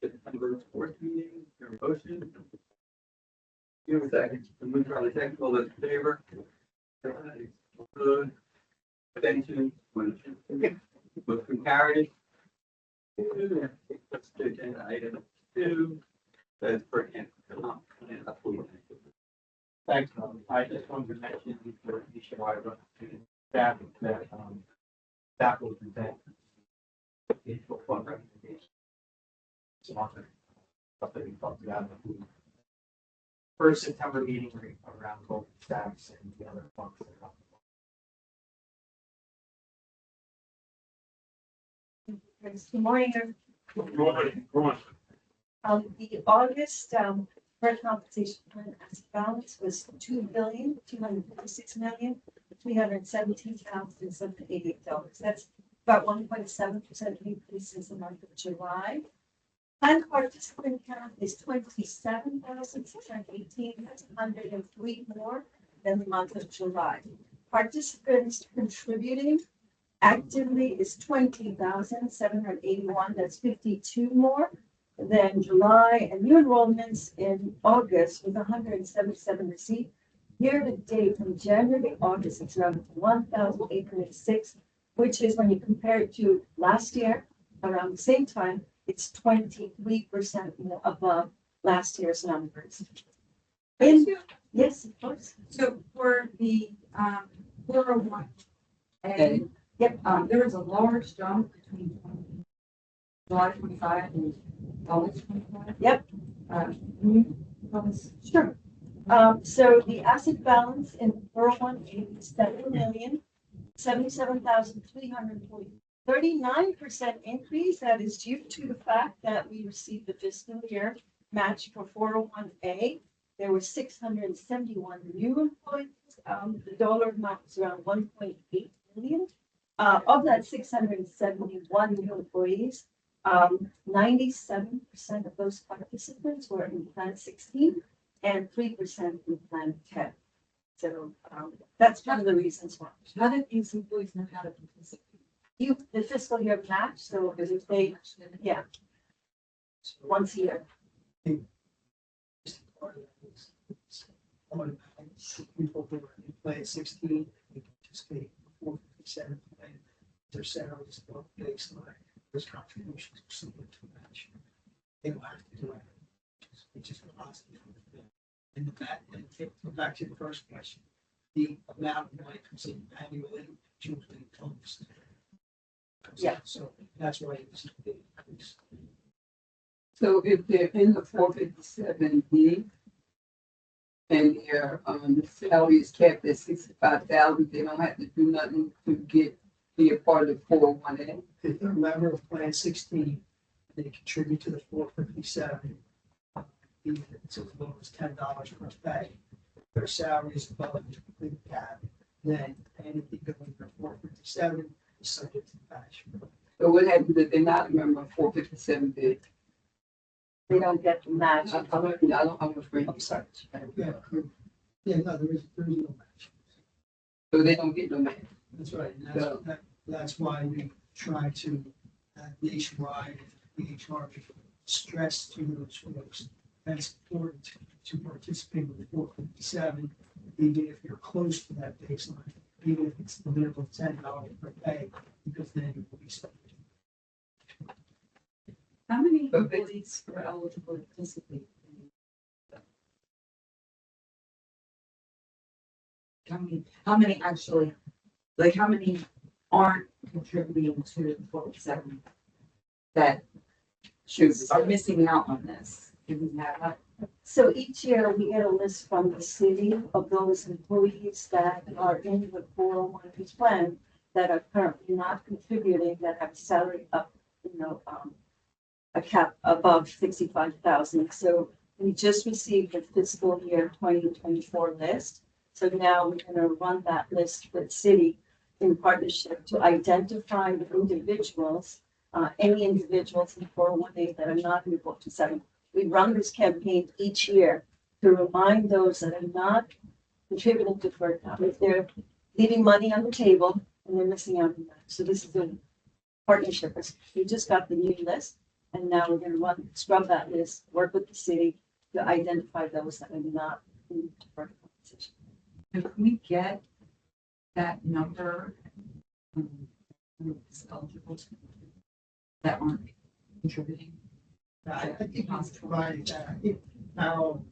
September fourth meeting, your motion. Give a second, move on the second, all those in favor? Good. Abstention, motion carried. Let's do agenda item 2. That's for Thanks, I just wanted to mention before you show I run to staff that, staff will present the full fund recommendation. Something we talked about in the first September meeting around gold stacks and the other funds that are up. Good morning. The August, first compensation plan as balance was 2,256,317,788 dollars. That's about 1.7% increase since the month of July. Plan participant count is 27,618. That's 103 more than the month of July. Participants contributing actively is 20,781. That's 52 more than July, and new enrollments in August with 177 received. Year to date from January to August, it's around 1,806, which is when you compare it to last year around the same time, it's 23% more above last year's numbers. Yes, of course. So for the 401, and Yep. There was a large jump between July 25 and August 25. Yep. Can you tell us? Sure. So the asset balance in 401 is 7,077,340. 39% increase. That is due to the fact that we received the fiscal year match for 401A. There were 671 new employees. The dollar amount was around 1.8 million. Of that 671 new employees, 97% of those participants were in Plan 16 and 3% in Plan 10. So that's one of the reasons why. How did these employees know how to participate? The fiscal year match, so if they, yeah, once a year. People who are in Plan 16, they participate before 57 plan. Their salaries go baseline. Those contributions are similar to match. They don't have to do it, which is positive. And the back, and go back to the first question, the amount of money comes in annually, usually comes. Yeah. So that's why it's a big increase. So if they're in the 457B and their the salary is capped at 65,000, they don't have to do nothing to be a part of the 401A. If they're a member of Plan 16, they contribute to the 457, even if it's as low as $10 per pay. Their salary is above the cap, then anything going to 457 is subject to the match. So what happens if they're not a member of 457B? They don't get the match. I'm afraid. I'm sorry. Yeah, no, there is no match. So they don't get no match. That's right, and that's why we try to nationwide, HR stress to those folks. That's important to participate with the 457, even if you're close to that baseline, even if it's the minimum of $10 per pay, because then you will be subject. How many employees are eligible to participate? How many actually, like how many aren't contributing to the 47 that are missing out on this? Do we have that? So each year we get a list from the city of those employees that are in the 401k plan that are currently not contributing, that have salary up, a cap above 65,000. So we just received the fiscal year 2024 list. So now we're going to run that list with city in partnership to identify the individuals, any individuals in 401k that are not in the 427. We run this campaign each year to remind those that are not contributing to FERCOM if they're leaving money on the table and they're missing out on that. So this is a partnership. We just got the new list, and now we're gonna scrub that list, work with the city to identify those that are not in deferred compensation. If we get that number, who's eligible to- that aren't contributing. I think you provided that. I think Carol,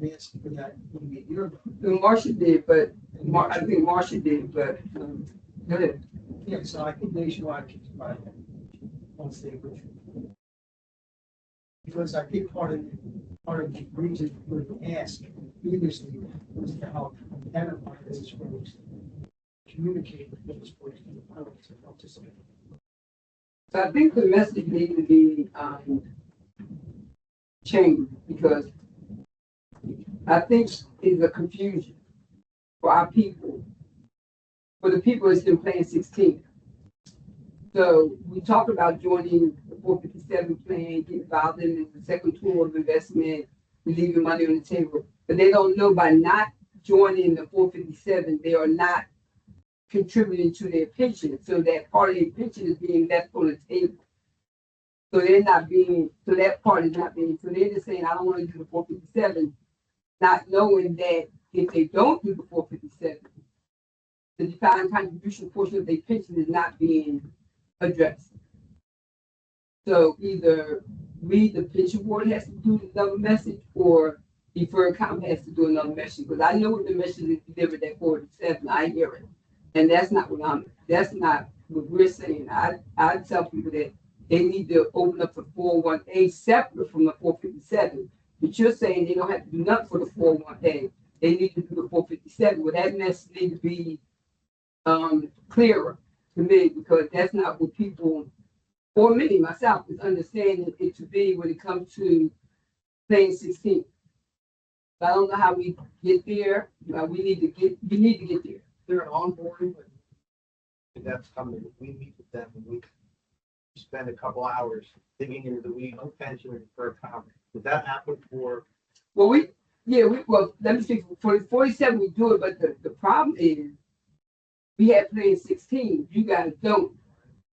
asked for that maybe a year ago. Marcia did, but I think Marcia did, but, go ahead. Yeah, so I think nationwide should provide that. Once they would. Because I think part of the reason for the ask previously was to help identify those folks, communicate with those folks in the public to participate. So I think the message needs to be, changed, because I think there's a confusion for our people, for the people that's in Plan 16. So we talk about joining the 457 plan, get involved in the second tool of investment, leaving money on the table, but they don't know by not joining the 457, they are not contributing to their pension, so that part of their pension is being left on the table. So they're not being, so that part is not being, so they're just saying, I don't want to do the 457, not knowing that if they don't do the 457, the defined contribution portion of their pension is not being addressed. So either we, the pension board, has to do another message, or deferred comp has to do another message, because I know what the message is delivered at 47, I hear it. And that's not what we're saying. I tell people that they need to open up the 401A separate from the 457. But you're saying they don't have to do nothing for the 401A. They need to do the 457. Well, that message needs to be clearer to me, because that's not what people, or me, myself, is understanding it to be when it comes to Plan 16. So I don't know how we get there. We need to get there. They're an onboarding, and that's coming. We meet with them and we spend a couple hours digging into the weeds on pension and deferred comp. Did that happen for? Well, let me see, for 47, we do it, but the problem is, we have Plan 16, you guys don't.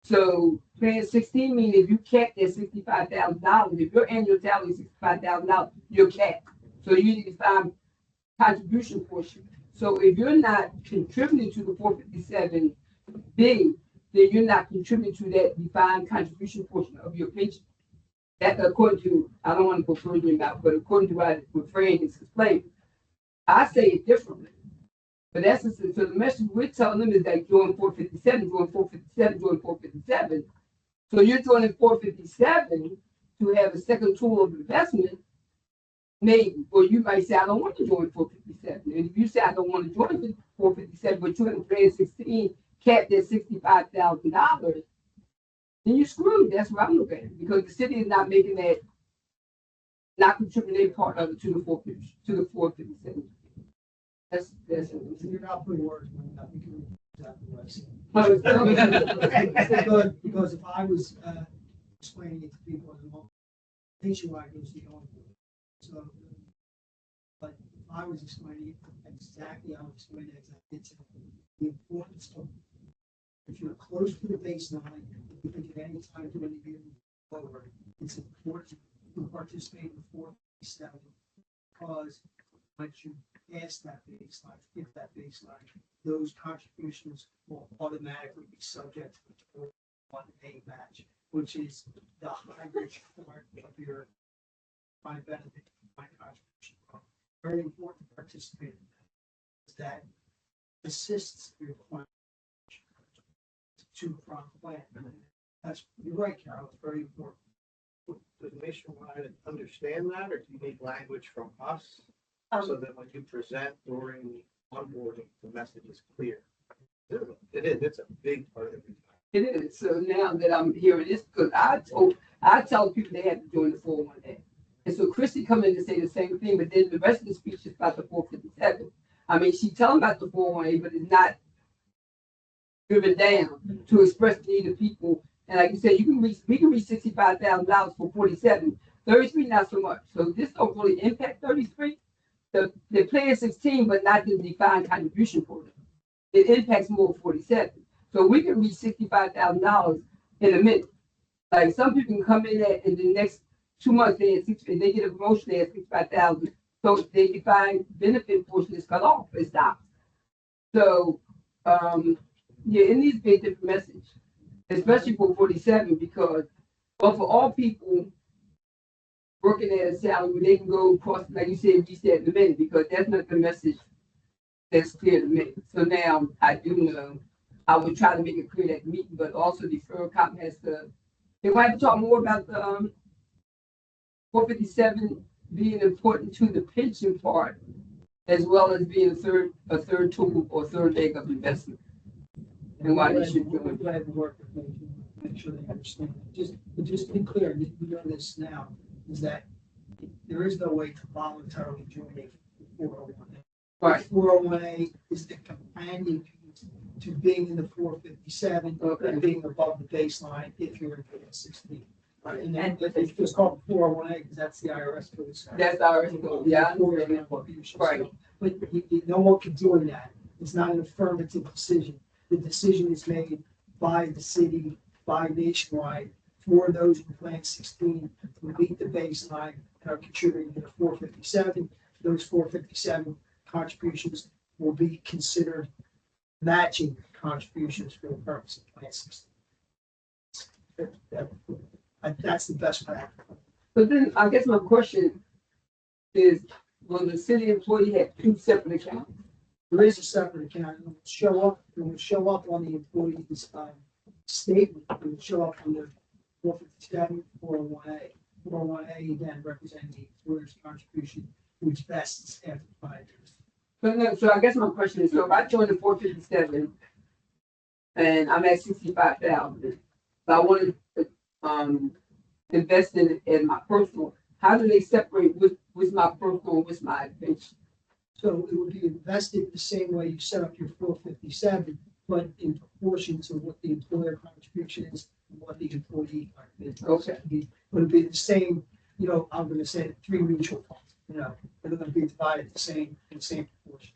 So Plan 16 means if you capped at $65,000, if your annual salary is $65,000, you're capped. So you need to find contribution portion. So if you're not contributing to the 457B, then you're not contributing to that defined contribution portion of your pension. That according to, I don't want to go further about, but according to what Fran is explaining, I say it differently. But that's so the message we're telling them is that join 457, join 457, join 457. So you're joining 457 to have a second tool of investment, maybe, or you might say, I don't want to join 457. And if you say, I don't want to join 457, but you're in Plan 16, capped at $65,000, then you're screwed. That's what I'm looking at, because the city is not making that, not contributing part of it to the 457. That's You're not putting words in my mouth. You can read exactly what I said. Because if I was explaining it to people, nationwide goes the only way. So, but if I was explaining it exactly, I would explain it exactly. It's the importance of, if you're close to the baseline, if you think at any time to any given forward, it's important to participate in the 457, because once you pass that baseline, hit that baseline, those contributions will automatically be subject to the 401A match, which is the hybrid part of your defined benefit, defined contribution. Very important to participate in that. That assists your plan to from plan. That's, you're right, Carol. It's very important. Does Nationwide understand that, or do you need language from us? So that when you present during the onboarding, the message is clear. It is, it's a big part of it. It is. So now that I'm hearing this, because I tell people they have to join the 401A. And so Christy come in and say the same thing, but then the rest of the speech is about the 457. I mean, she tell them about the 401A, but it's not driven down to express the need of people. And like you said, we can reach $65,000 for 47, 33 not so much. So this don't really impact 33. The Plan 16, but not the defined contribution for it. It impacts more 47. So we can reach $65,000 in a minute. Like some people can come in there and the next 2 months, if they get a promotion, they have 65,000. So they define benefit portion is cut off, it stops. So, yeah, it needs to be a different message, especially for 47, because, well, for all people working at a salary, they can go across, like you said, reset in a minute, because that's not the message that's clear to me. So now I do know, I would try to make it clear at the meeting, but also the firm cop has to, they might have to talk more about the, 457 being important to the pension part, as well as being a third tool or third leg of investment. And why they should do We're it. glad to work with them to make sure they understand. Just to be clear, you know this now, is that there is no way to voluntarily join a 401A. Right. 401A is the companion piece to being in the 457 Okay. and being above the baseline if you're in 16. Right. And then it's just called 401A because that's the IRS code. That's our, yeah, I understand. Right. But no one can join that. It's not an affirmative decision. The decision is made by the city, by Nationwide, for those in Plan 16 to meet the baseline and are contributing to the 457. Those 457 contributions will be considered matching contributions for the purpose of Plan 16. That's the best way. But then I guess my question is, will the city employee have 2 separate accounts? There is a separate account. It will show up on the employee's statement. It will show up on the 457, 401A. 401A again representing the employer's contribution, which vests after 5 years. So I guess my question is, so if I join the 457 and I'm at 65,000, but I want to invest in my personal, how do they separate with my personal and with my pension? So it would be invested the same way you set up your 457, but in proportion to what the employer contribution is and what the employee contribution is. Okay. But it'd be the same, I'm going to say 3 mutual funds, they're going to be divided in the same proportion.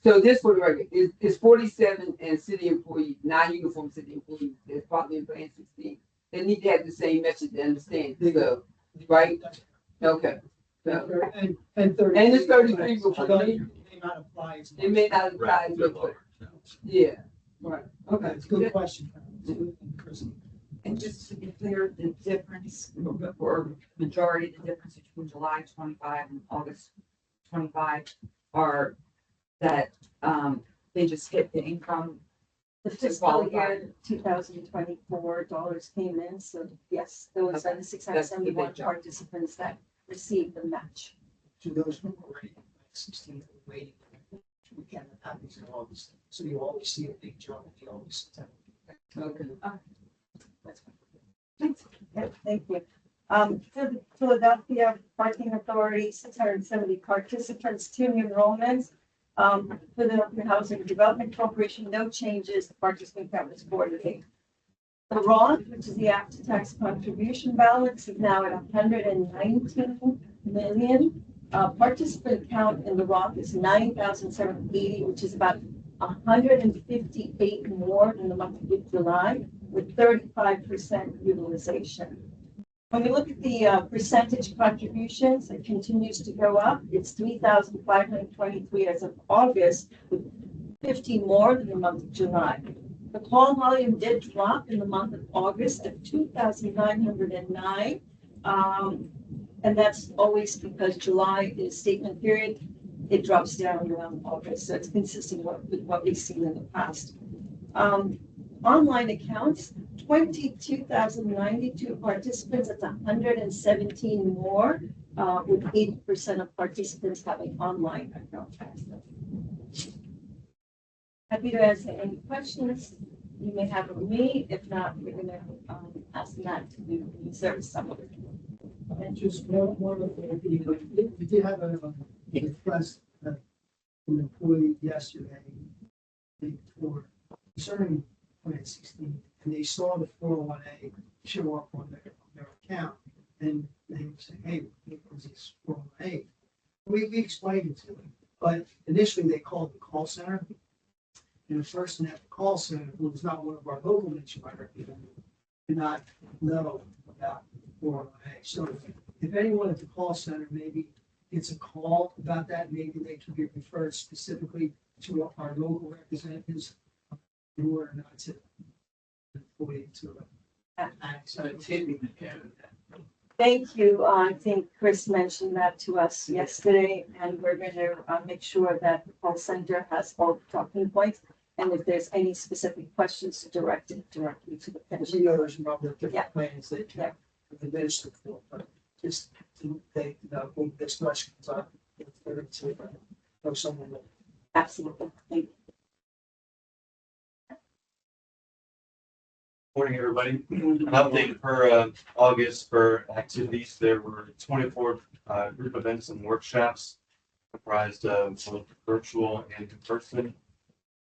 So this for the record is 47 and city employees, non-uniform city employees, that's probably in Plan 16. They need to have the same message to understand, so, right? Okay. So, And 30. And it's 33 before Although they- it may not apply as much. it may not apply, but, yeah, right, Okay, okay. it's a good question. Chris. And just to be clear, the difference, or majority of the difference between July 25 and August 25 are that, they just hit the income. The To fiscal qualify. year 2024 dollars came in, so yes, there was Okay. 671 That's the big jump. participants that received the match. To those who are already at 16 and waiting, we can't have these in August. So you always see a big jump in the August, September. Okay. That's fine. Yeah, thank you. Philadelphia Parking Authority, 670 participants, 2 enrollments. Philadelphia Housing Development Corporation, no changes. The participant count is 48. The Roth, which is the after-tax contribution balance, is now at 119 million. Participant count in the Roth is 9,780, which is about 158 more than the month of July, with 35% utilization. When we look at the percentage contributions, it continues to go up. It's 3,523 as of August, with 50 more than the month of July. The call volume did drop in the month of August at 2,909. And that's always because July is statement period. It drops down around August. So it's consistent with what we've seen in the past. Online accounts, 22,092 participants. That's 117 more, with 80% of participants having online account access. Happy to answer any questions you may have of me. If not, we're going to ask Matt to do the service summary. And just one of the, we did have a request from an employee yesterday for concerning Plan 16, and they saw the 401A show up on their account, and they were saying, hey, what was this 401A? We explained it to them, but initially they called the call center, And the person at the call center, who was not one of our local nationwide representatives, did not know about 401A. So if anyone at the call center maybe gets a call about that, maybe they can be referred specifically to our local representatives in order not to employ to act. So it's hitting the candidate. Thank you. I think Chris mentioned that to us yesterday, and we're going to make sure that the call center has all the talking points. And if there's any specific questions, to direct it directly to the As pension. you know, there's a number of Yeah. different plans that Yeah. can be administered for, but just to take, when this question comes up, it's better to know someone that. Absolutely. Thank you. Morning, everybody. An update for August for activities. There were 24 group events and workshops comprised of both virtual and in-person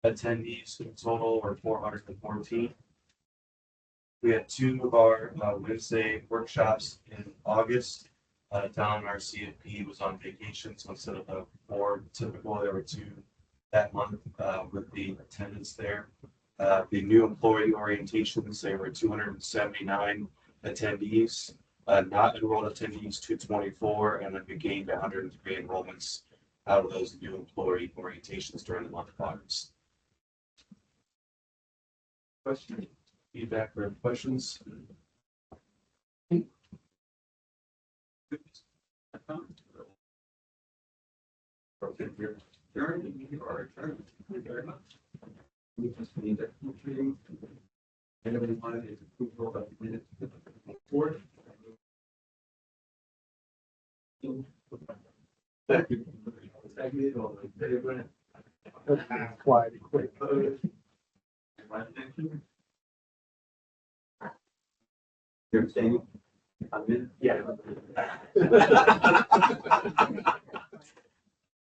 attendees. In total were 414. We had two of our Wednesday workshops in August. Don, our CFP, was on vacation, so instead of the 4 typical, there were 2 that month with the attendance there. The new employee orientations, there were 279 attendees, not enrolled attendees 224, and then we gained 103 enrollments out of those new employee orientations during the month of August. Question, feedback, or questions? We just need to. Anybody wanted to approve of the minutes? Board? Second. Second, all in favor? Quiet, quick. Opposed? One abstention? You're abstaining? I'm in? Yeah.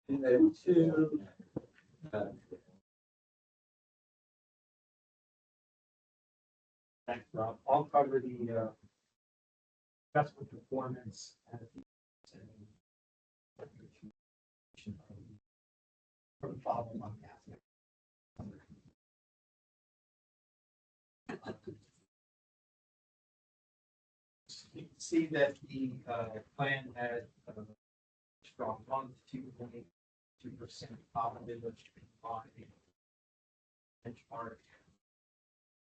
And then 2. Thanks, Rob. I'll cover the festival performance and for the following month. You can see that the plan had a strong month, 2.2% positive on the benchmark.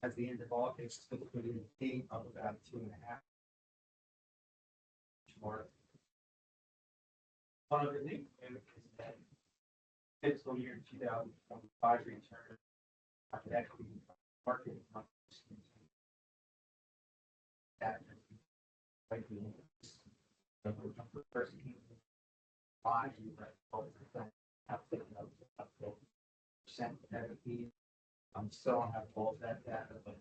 At the end of August, the liquidity of about 2.5. More. One other thing is that fiscal year 2025 return on equity market. That likely first 5 12% equity. Still don't have all that data, but.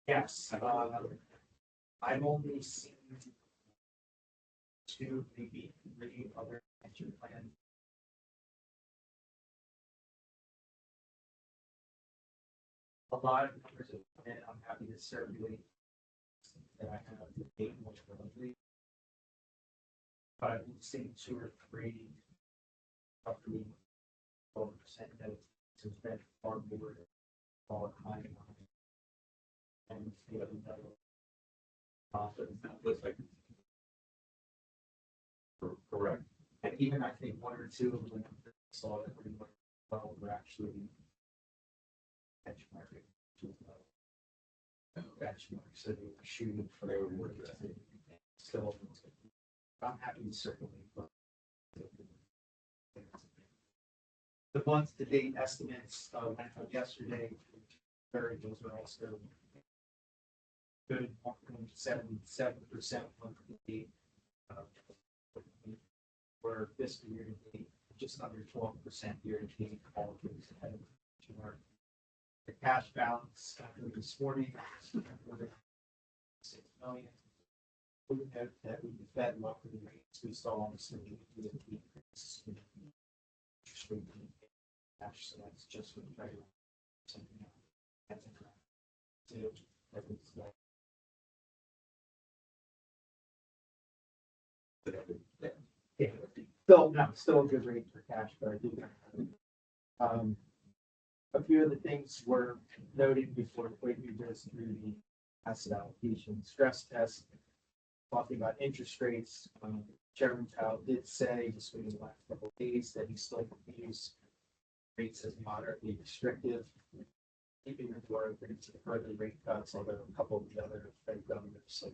Yes, I've only seen 2, maybe 3 other pension plans. A lot of numbers, and I'm happy to circulate that I have the date much closely. But I've seen 2 or 3 roughly 12% that it's been far more all time. And the other looks like correct. And even I think 1 or 2 of them saw that pretty much were actually benchmarking to benchmark. So they were shooting for their work. Still, I'm happy to circulate. But the month to date estimates went out yesterday. Variables are also good, 1.77% month to date. For fiscal year to date, just under 12% year to date. All of those ahead of benchmark. The cash balance after this morning, 6 million. We have that we fed local rates. We saw almost a decrease in interest rate cash, so that's just what regular. That's a Still, no, still a good rate for cash, but I do. A few of the things we're noting before we goes through the asset allocation stress test. Talking about interest rates, Chairman Powell did say just within the last couple of days that he still views rates as moderately restrictive. Keeping the door open to further rate cuts, although a couple of the other Fed governors have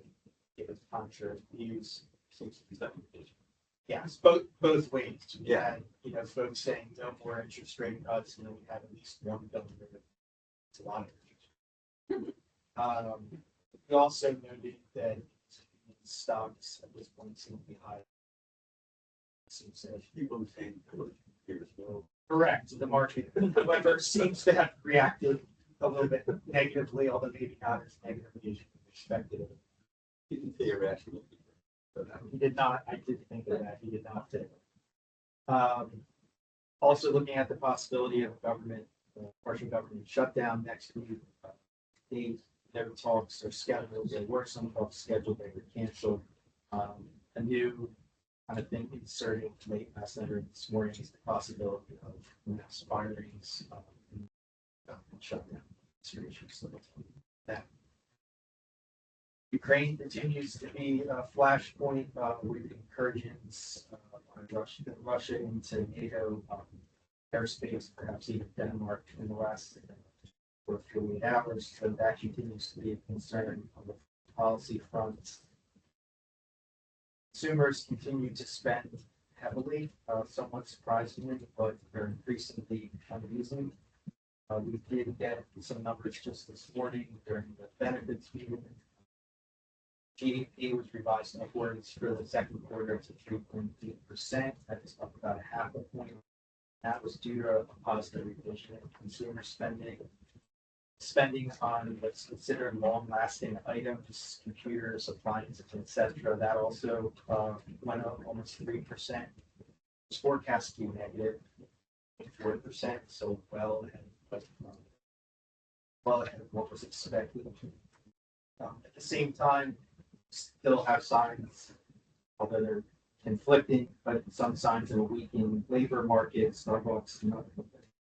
given contrary views. Yes, both ways. Yeah, you know, folks saying no more interest rate cuts, you know, we have at least one governor. It's a lot of interest. We also noted that stocks at this point seem to be high. Seems that people saying here as well. Correct. The market, however, seems to have reacted a little bit negatively, although maybe not as negatively as you expected. You can say irrational. He did not, I did think of that, he did not say. Also looking at the possibility of government, partial government shutdown next week. No talks are scheduled, there were some talks scheduled, they were canceled. A new kind of thing inserted late last night or this morning is the possibility of mass firings, shutdown. So that Ukraine continues to be a flashpoint with incursions on Russia into NATO airspace, perhaps even Denmark in the last 48 hours. So that continues to be a concern on the policy front. Consumers continue to spend heavily, somewhat surprisingly, but they're increasingly uneasy. We did get some numbers just this morning during the benefits meeting. GDP was revised upwards for the second quarter to 3.8%. That is up about a half a point. That was due to a positive revision in consumer spending. Spending on what's considered long-lasting items, computers, appliances, etc. That also went up almost 3%. It's forecast to be negative 4%, so well ahead of what was expected. At the same time, still have signs, although they're conflicting, but some signs of a weakening labor market. Starbucks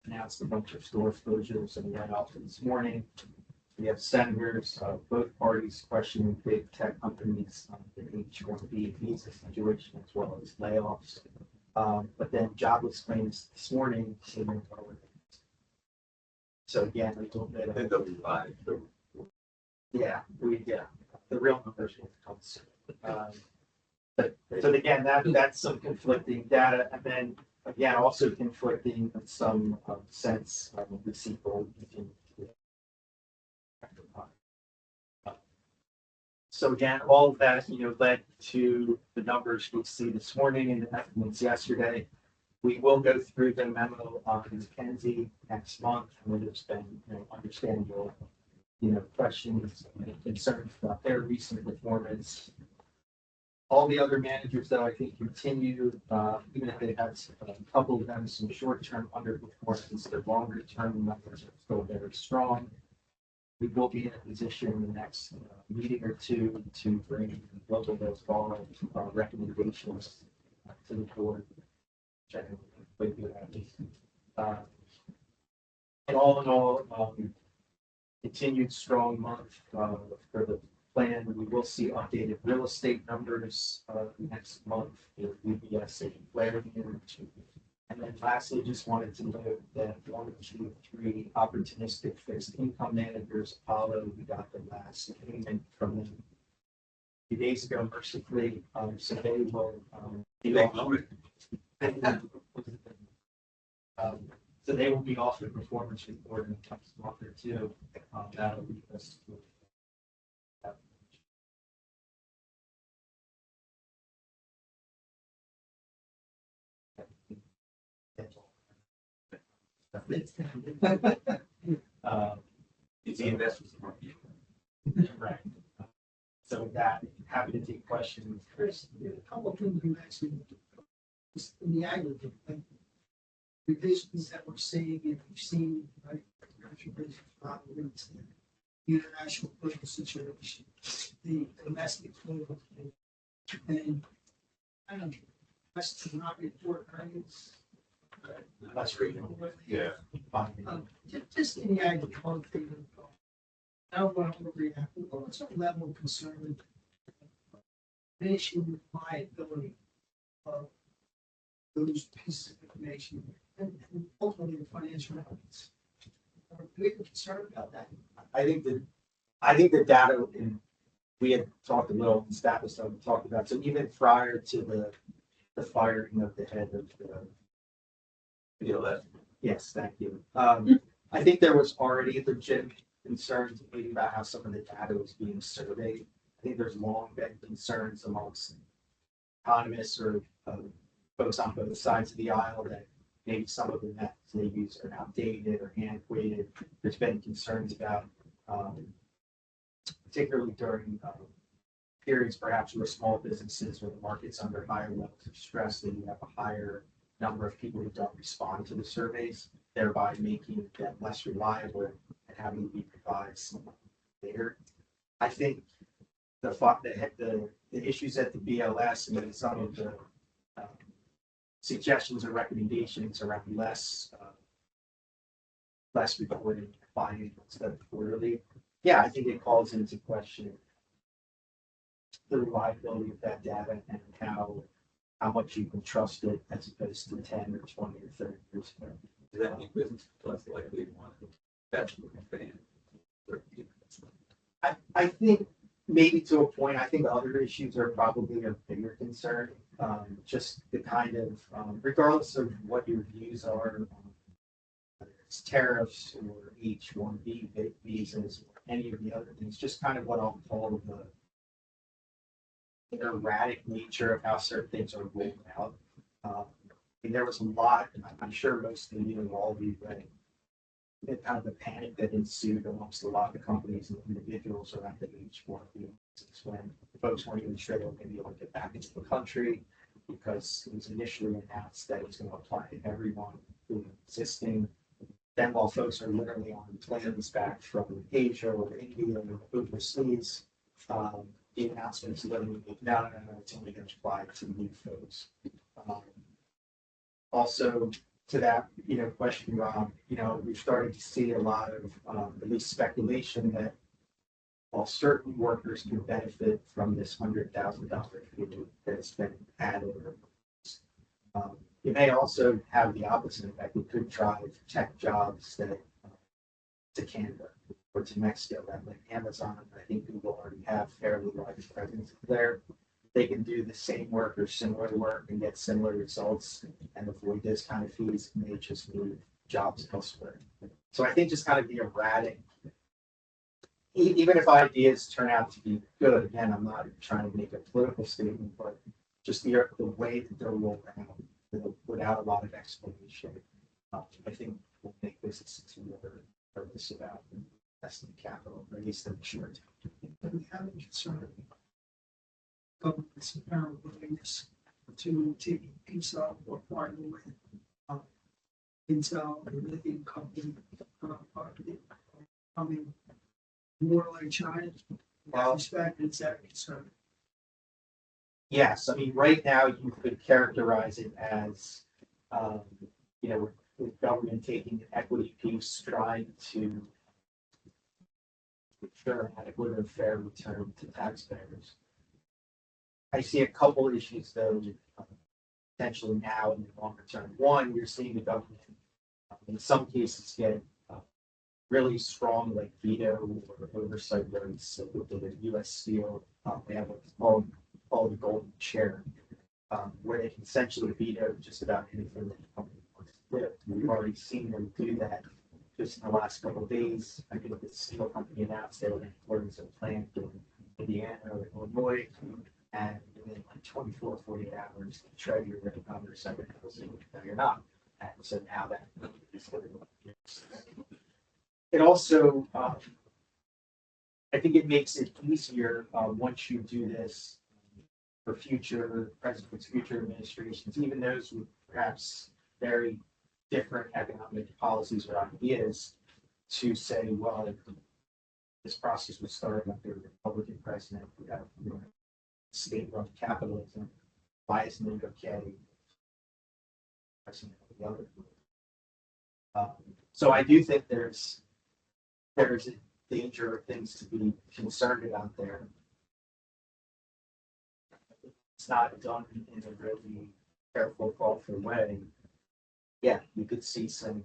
announced a bunch of store closures and layoffs this morning. We have senators, both parties questioning big tech companies, the H-1B visa situation as well as layoffs. But then jobless claims this morning. So again, a little bit of the real numbers will come soon. But so again, that's some conflicting data, and then again also conflicting in some sense of the sequel. So again, all of that led to the numbers we see this morning and the estimates yesterday. We will go through the memo on McKinsey next month, and there's been understandable questions and concerns about their recent performance. All the other managers that I think continue, even if they had a couple of them some short-term underperformance, their longer-term numbers are still very strong. We will be in a position in the next meeting or two to bring local vol recommendations to the board, which I think is quite good at least. And all in all, continued strong month for the plan. We will see updated real estate numbers next month with UBS and Clarion. And then lastly, just wanted to note that 1, 2, 3 opportunistic fixed income managers, Apollo, we got the last payment from them a few days ago, mercifully. So they will so they will be off the performance report in the next month or two. That'll be us. It's the investors market. Right. So with that, happy to take questions. Chris, a couple of things you actually, just in the aggregate, like revisions that we're seeing, and we've seen, right, the international political situation, the domestic political, and I don't know, West to not report earnings. That's regional. Yeah. Just any idea qualitative. I don't want to overreact. What's our level of concern? The issue with liability of those pieces of information and ultimately the financial records. Are we concerned about that? I think the data, and we had talked a little, staff was talked about, so even prior to the firing of the head of the. Yes, thank you. I think there was already legitimate concerns maybe about how some of the data was being surveyed. I think there's long been concerns amongst economists or folks on both sides of the aisle that maybe some of the methods they use are outdated or antiquated. There's been concerns about, particularly during periods perhaps where small businesses or the market's under higher levels of stress, that you have a higher number of people who don't respond to the surveys, thereby making them less reliable and having to be revised later. I think the issues at the BLS and then some of the suggestions or recommendations around less reporting biannual instead of quarterly. Yeah, I think it calls into question the reliability of that data and how much you can trust it as opposed to 10 or 20 or 30 years ago. Does that make business less likely to want to invest in a fan? I think maybe to a point, I think other issues are probably a bigger concern. Just the kind of, regardless of what your views are, whether it's tariffs or H-1B visas or any of the other things, just kind of what I'll call the erratic nature of how certain things are rolled out. There was a lot, and I'm sure most of you and all of you read kind of the panic that ensued amongst a lot of the companies and individuals around the H-1B when folks weren't even sure they were going to be able to get back into the country because it was initially announced that it was going to apply to everyone who was existing. Then while folks are literally on planes back from Asia or India or overseas, the announcement is literally, no, it's only going to apply to new folks. Also, to that, question, Rob, we've started to see a lot of, at least speculation that while certain workers can benefit from this $100,000 fee that has been added, it may also have the opposite effect. It could drive tech jobs to Canada or to Mexico, that like Amazon, I think Google already have fairly large presence there. They can do the same work or similar work and get similar results and avoid those kind of fees, and they just move jobs elsewhere. So I think just kind of the erratic, even if ideas turn out to be good, again, I'm not trying to make a political statement, but just the way that they're rolled out without a lot of explanation, I think will make businesses more nervous about investing capital, or at least in the short term. We have a concern government's apparent willingness to take a piece of or partner with Intel, the lithium company, becoming more like China. In that respect, is that a concern? Yes, I mean, right now you could characterize it as, with government taking an equity piece, trying to ensure an adequate or fair return to taxpayers. I see a couple issues though, potentially now in the longer term. One, you're seeing the government in some cases get really strong like veto or oversight rights. So with the U.S. Steel, they have what's called the golden chair, where they can essentially veto just about anything that the company wants to do. We've already seen them do that just in the last couple of days. I think the steel company announced they were going to close a plant in Indiana or Illinois. And within like 24, 48 hours, the treasury or the governor said, no, you're not. And so now that is it also, I think it makes it easier once you do this for future presidents, future administrations, even those with perhaps very different economic policies or ideas, to say, well, if this process was started under a Republican president, we have state-run capitalism. why isn't it okay? Why isn't it the other? So I do think there's a danger of things to be concerned about there. It's not done in a really careful, thoughtful way. Yeah, you could see some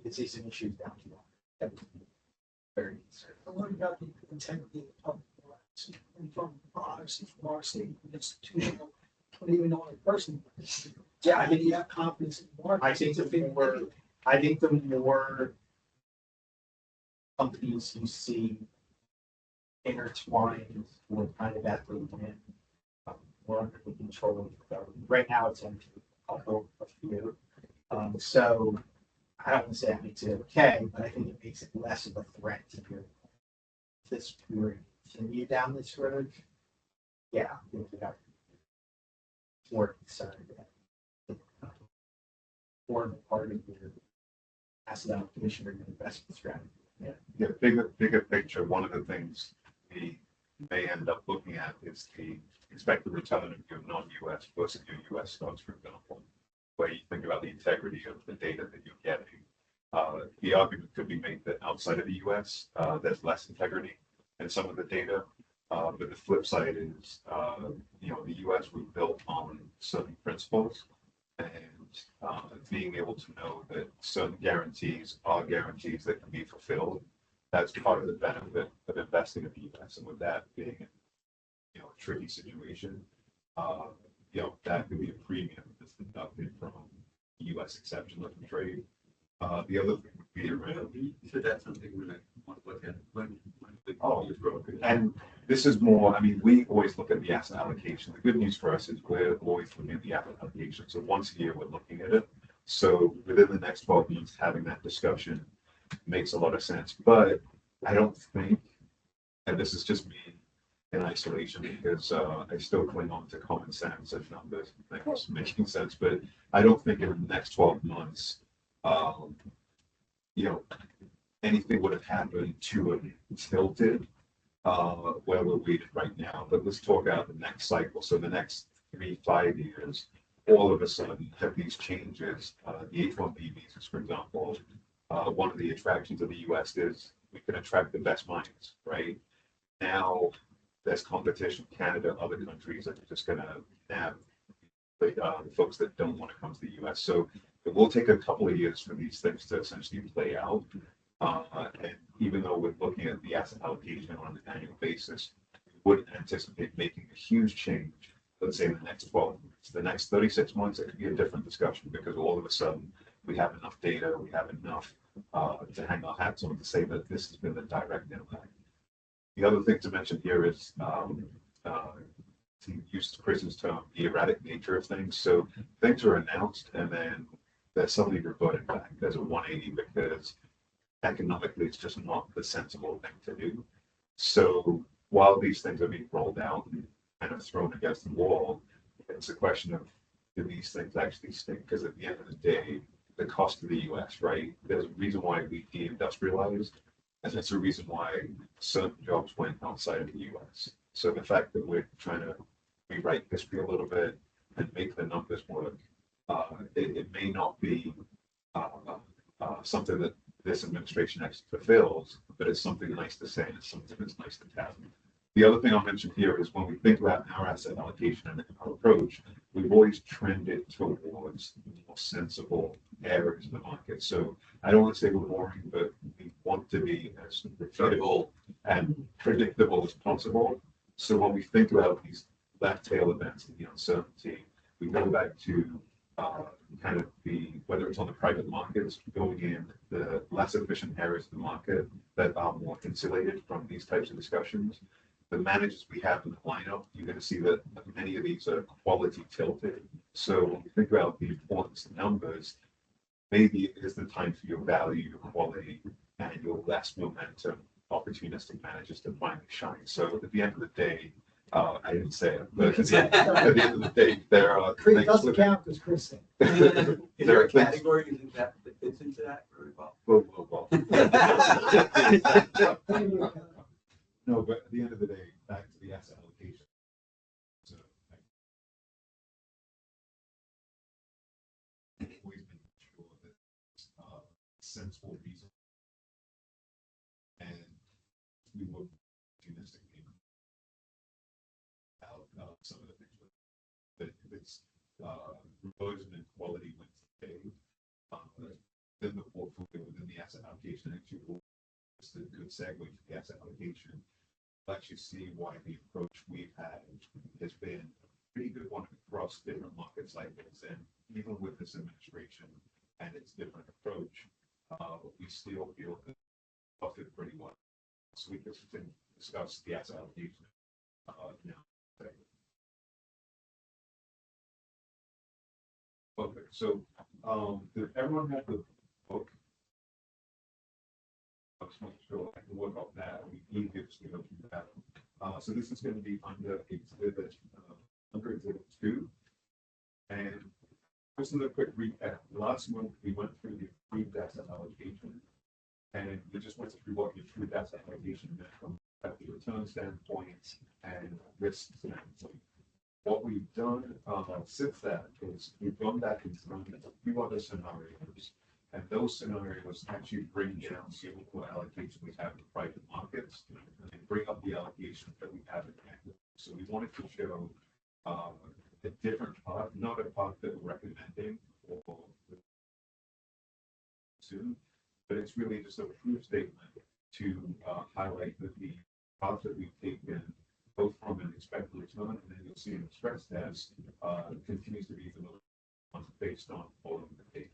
issues down the line. That would be very concerned. I wonder about the integrity of the lives and from obviously from our state institutional, don't even know a person. Yeah, I I mean, mean, you have confidence in the market. I think the more companies you see intertwined with kind of that win, more under the control of the government. Right now, it's empty. I'll go a few. So I don't want to say that makes it okay, but I think it makes it less of a threat to your this we're continue down this road. Yeah, I think we have more concerned. More part of your asset allocation or your investment strategy. Yeah, bigger picture, one of the things we may end up looking at is the expected return of your non-US versus your US stocks, for example, where you think about the integrity of the data that you're getting. The argument could be made that outside of the US, there's less integrity in some of the data. But the flip side is, the US was built on certain principles, and being able to know that certain guarantees are guarantees that can be fulfilled. That's part of the benefit of investing in the US. And with that being, a tricky situation, that could be a premium that's deducted from US exception of trade. The other thing would be around. So that's something we want to look at when the Oh, is broken. and this is more, I mean, we always look at the asset allocation. The good news for us is we're always looking at the asset allocation. So once a year, we're looking at it. So within the next 12 months, having that discussion makes a lot of sense. But I don't think, and this is just me in isolation, because I still cling on to common sense and numbers and things making sense. But I don't think in the next 12 months, anything would have happened to have tilted where we're weighted right now. But let's talk about the next cycle. So the next 3-5 years, all of a sudden have these changes. The H-1B visas, for example, one of the attractions of the US is we can attract the best minds, right? Now there's competition. Canada, other countries are just going to have the folks that don't want to come to the US. So it will take a couple of years for these things to essentially play out. And even though we're looking at the asset allocation on an annual basis, we wouldn't anticipate making a huge change, let's say in the next 12 months. The next 36 months, it could be a different discussion because all of a sudden we have enough data, we have enough to hang our hats on to say that this has been the direct impact. The other thing to mention here is, to use Chris's term, the erratic nature of things. So things are announced and then they're suddenly reverted back. There's a 180 because economically it's just not the sensible thing to do. So while these things are being rolled out and kind of thrown against the wall, it's a question of, do these things actually stick? Because at the end of the day, the cost of the US, right? There's a reason why we deindustrialized, and that's a reason why certain jobs went outside of the US. So the fact that we're trying to rewrite history a little bit and make the numbers work, it may not be something that this administration actually fulfills, but it's something nice to say and it's something that's nice to have. The other thing I'll mention here is when we think about our asset allocation and our approach, we've always trended towards more sensible areas of the market. So I don't want to say we're boring, but we want to be as repeatable and predictable as possible. So when we think about these left tail events and the uncertainty, we go back to kind of whether it's on the private markets, going in the less efficient areas of the market that are more insulated from these types of discussions. The managers we have in the lineup, you're going to see that many of these are quality tilted. So when we think about the importance of numbers, maybe it is the time for your value, your quality, and your less momentum opportunistic managers to finally shine. So at the end of the day, I didn't say it, but at the end of the day, there are Chris things doesn't that- count because Chris said. Is There there are a things- category you think that fits into that very well? Whoa. No, but at the end of the day, back to the asset allocation. So sensible reason. And we were optimistic about some of the things that if it's erosion and quality went today, then the portfolio within the asset allocation actually will, it's a good segue to the asset allocation. We'll actually see why the approach we've had has been a pretty good one across different market cycles. And even with this administration and its different approach, we still feel that it's did pretty well. So we can discuss the asset allocation now. Okay, so did everyone have the book? I just want to show I can work off that. We need to just go through that. So this is going to be under exhibit 2. And just a quick recap. Last month we went through the approved asset allocation, and we just went through what the approved asset allocation meant from a return standpoint and risk standpoint. What we've done since that is we've gone back and run a few other scenarios, and those scenarios actually bring down the overall allocation we have in private markets and bring up the allocation that we have in equity. So we wanted to show a different path, not a path that we're recommending or soon, but it's really just a proof statement to highlight that the path that we've taken, both from an expected return and then you'll see in the stress test, continues to be the one based on all of the data.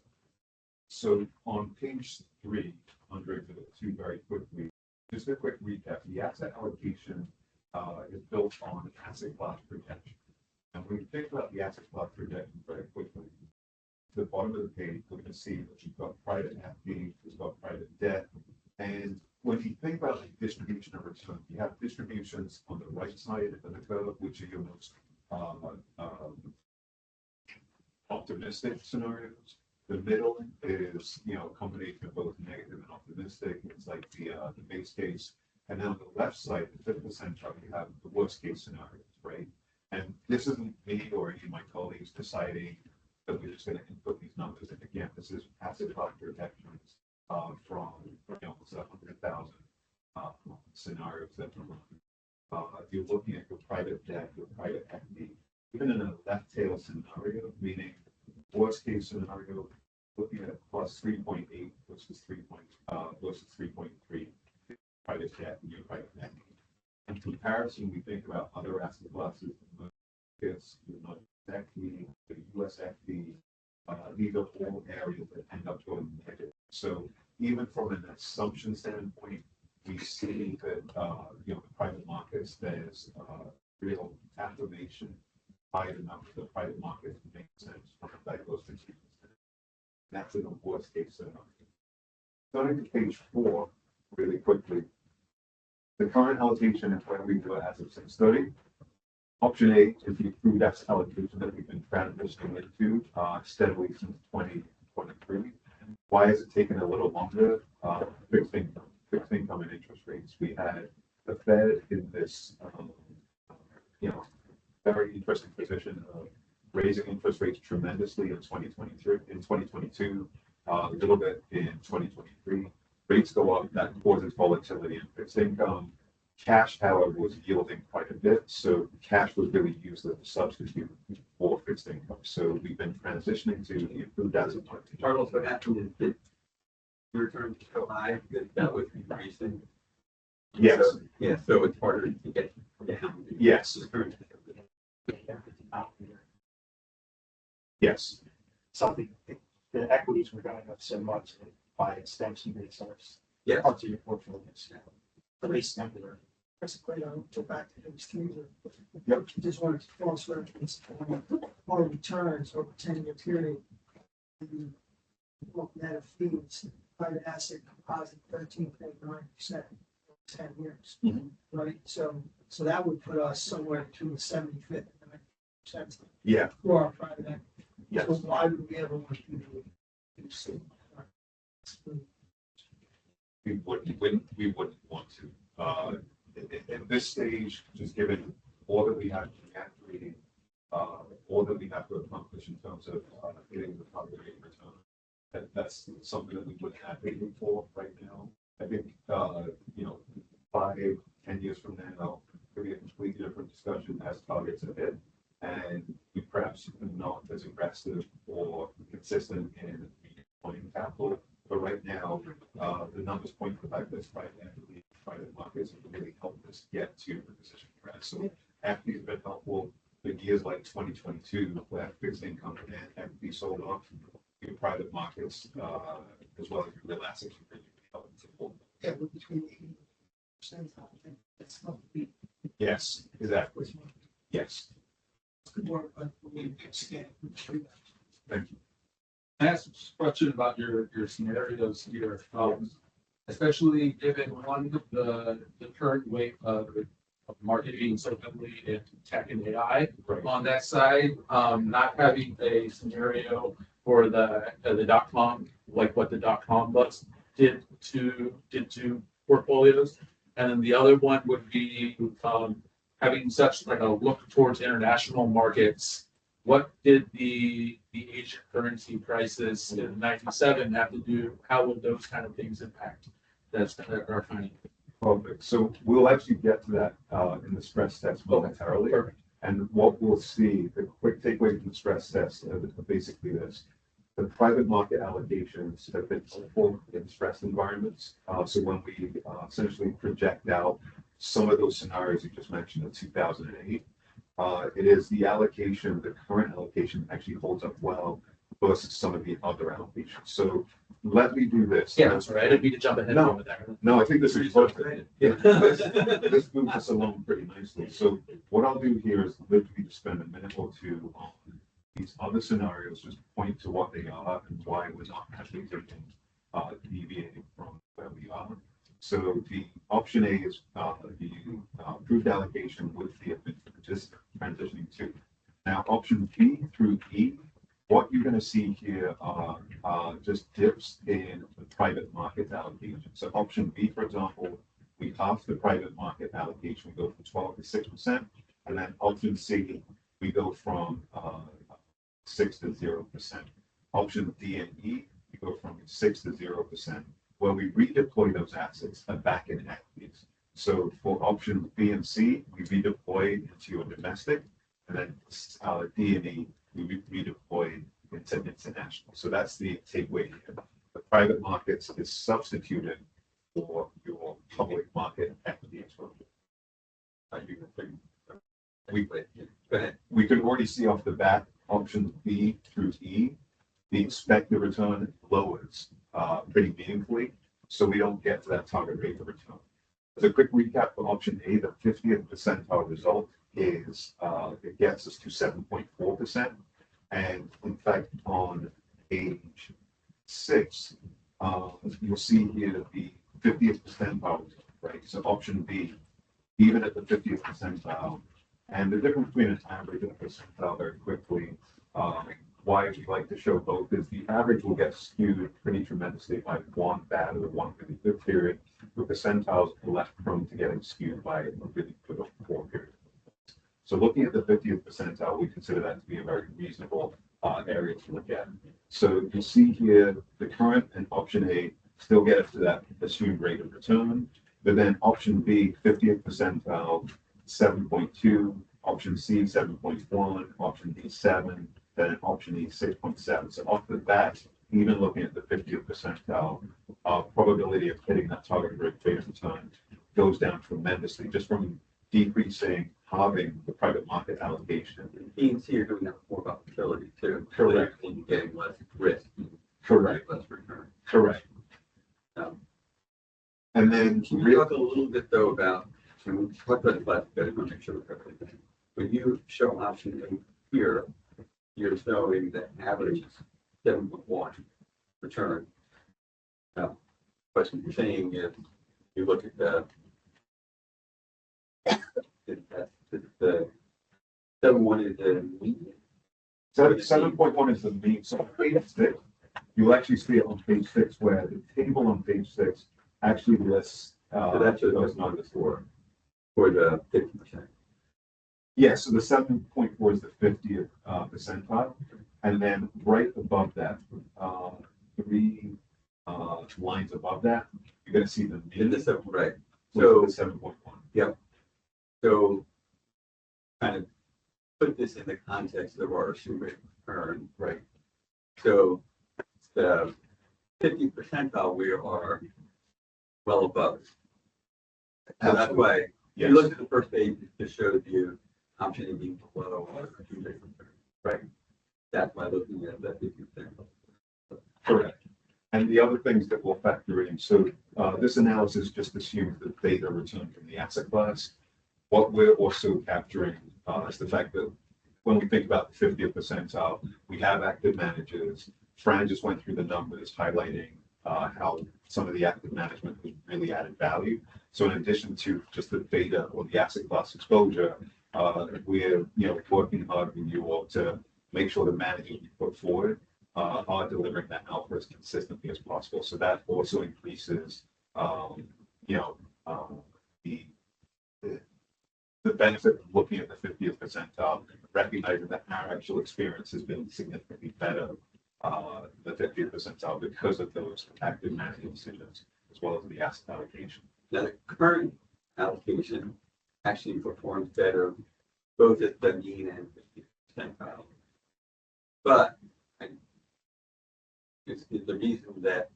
So on page 3, under exhibit 2, very quickly, just a quick recap. The asset allocation is built on asset class protection. And when we think about the asset class protection very quickly, to the bottom of the page, we're going to see that you've got private equity, you've got private debt, and when you think about like distribution of return, you have distributions on the right side of the curve, which are your most optimistic scenarios. The middle is, a combination of both negative and optimistic. It's like the base case. And then on the left side, the 5th percentile, you have the worst case scenarios, right? And this isn't me or any of my colleagues deciding that we're just going to input these numbers. And again, this is asset class protections from almost 100,000 scenarios that we're running. If you're looking at your private debt, your private equity, even in a left tail scenario, meaning worst case scenario, looking at plus 3.8 versus 3.3 private debt and your private equity. In comparison, we think about other asset classes, it's not equity, the US equity, these are all areas that end up going negative. So even from an assumption standpoint, we see that the private markets, there's real affirmation by the number of the private markets make sense from a diagnostic standpoint. That's in the worst case scenario. Turning to page 4, really quickly. The current allocation is where we do it as of 6:30. Option A is the approved asset allocation that we've been transitioning into steadily since 2023. Why is it taking a little longer? Fixed income and interest rates. We had the Fed in this, very interesting position of raising interest rates tremendously in 2023, in 2022, a little bit in 2023. Rates go up, that causes volatility in fixed income. Cash, however, was yielding quite a bit, so cash was really used as a substitute for fixed income. So we've been transitioning to the approved asset allocation. Charles, what happened is that the return was so high that was increasing. Yes. So, yeah, so it's harder to get down. Yes. Yes. Something, the equities were going up so much that by extension, they sort of Yeah. parts of your portfolio. At least number. Basically, I'll go back to those 3. Yep. Just wanted to cross reference our returns over 10-year period. Net of fees, private asset composite 13.9%, 10 years, right? So that would put us somewhere between the 75th and 90% Yeah. for our private equity. Yes. So why would we ever want to do that? We wouldn't want to. At this stage, just given all that we have to reactivate, all that we have to accomplish in terms of getting the target rate return, That's something that we would have waiting for right now. I think, 5, 10 years from now, it'll be a completely different discussion as targets are hit. And we perhaps not as aggressive or consistent in deploying capital. But right now, the numbers point to the fact that private markets have really helped us get to the position we're at. So equity has been helpful. The years like 2022, where fixed income and equity sold off, in private markets, as well as real assets, really helpful. Yeah, we're between 80%. That's not the Yes, exactly. Yes. good work, but we scan. Thank you. I asked a question about your scenarios here, especially given one, the current wave of market being so heavily into tech and AI. Right. On that side, not having a scenario for the dot-com, like what the dot-com bust did to portfolios. And then the other one would be having such like a look towards international markets. What did the Asian currency crisis in '97 have to do? How would those kind of things impact our finding? Perfect. So we'll actually get to that in the stress test momentarily. Perfect. And what we'll see, the quick takeaway from the stress test, basically this. The private market allocations have been helpful in stress environments. So when we essentially project out some of those scenarios you just mentioned in 2008, it is the allocation, the current allocation actually holds up well versus some of the other allocations. So let me do this. Yeah, that's right. I didn't mean to jump ahead No. with that. No, I think this is perfect. Yeah. This moves us along pretty nicely. So what I'll do here is literally spend a minute or two on these other scenarios, just point to what they are and why we're not actually deviating from where we are. So the option A is the approved allocation with the just transitioning to. Now option B through E, what you're going to see here are just dips in the private market allocation. So option B, for example, we half the private market allocation, we go from 12 to 6%, and then option C, we go from 6 to 0%. Option D and E, we go from 6 to 0%. Where we redeploy those assets back in equities. So for option B and C, we redeploy into a domestic, and then D and E, we redeploy into international. So that's the takeaway here. The private markets is substituted for your public market equity exposure. We can already see off the bat options B through E, the expected return lowers pretty meaningfully, so we don't get to that target rate of return. As a quick recap for option A, the 50th percentile result is it gets us to 7.4%, and in fact on page 6, you'll see here the 50th percentile, right? So option B, even at the 50th percentile, and the difference between an average and a percentile very quickly. Why we like to show both is the average will get skewed pretty tremendously by one bad or one really good period. The percentiles are less prone to getting skewed by a really good or poor period. So looking at the 50th percentile, we consider that to be a very reasonable area to look at. So you see here, the current and option A still get us to that assumed rate of return, but then option B, 50th percentile, 7.2, option C, 7.1, option D, 7, then option E, 6.7. So off the bat, even looking at the 50th percentile, probability of hitting that target rate of return goes down tremendously just from decreasing, halving the private market allocation. B and C are doing that more about stability too. Correct. And getting less risk. Correct. Less return. Correct. And then Can we talk a little bit though about, and we talked about the last bit, I want to make sure we're covering everything. When you show option A here, you're showing the average is 7.1 return. Now, what you're saying is, you look at the 7.1 is the median. 7.1 is the mean. So on page 6, you'll actually see it on page 6 where the table on page 6 actually lists So that's those numbers for the 50%. Yeah, so the 7.4 is the 50th percentile. And then right above that, the lines above that, you're gonna see the. In the seven, right, So 7.1. so kind of put this in the context of our super earn. Right. So the 50 percentile, we are well above. So that's why, if Yes. you look at the first page, it just shows you option A being below. Right. That's why looking at that 50%. Correct. And the other things that we'll factor in, so this analysis just assumes that data returned from the asset class. What we're also capturing is the fact that when we think about the 50th percentile, we have active managers. Fran just went through the numbers highlighting how some of the active management has really added value. So in addition to just the data or the asset class exposure, we're working hard with you all to make sure the managers we put forward are delivering that alpha as consistently as possible. So that also increases, the benefit of looking at the 50th percentile, recognizing that our actual experience has been significantly better the 50th percentile because of those active management decisions as well as the asset allocation. Now, the current allocation actually performs better both at the mean and 50 percentile. But it's the reason that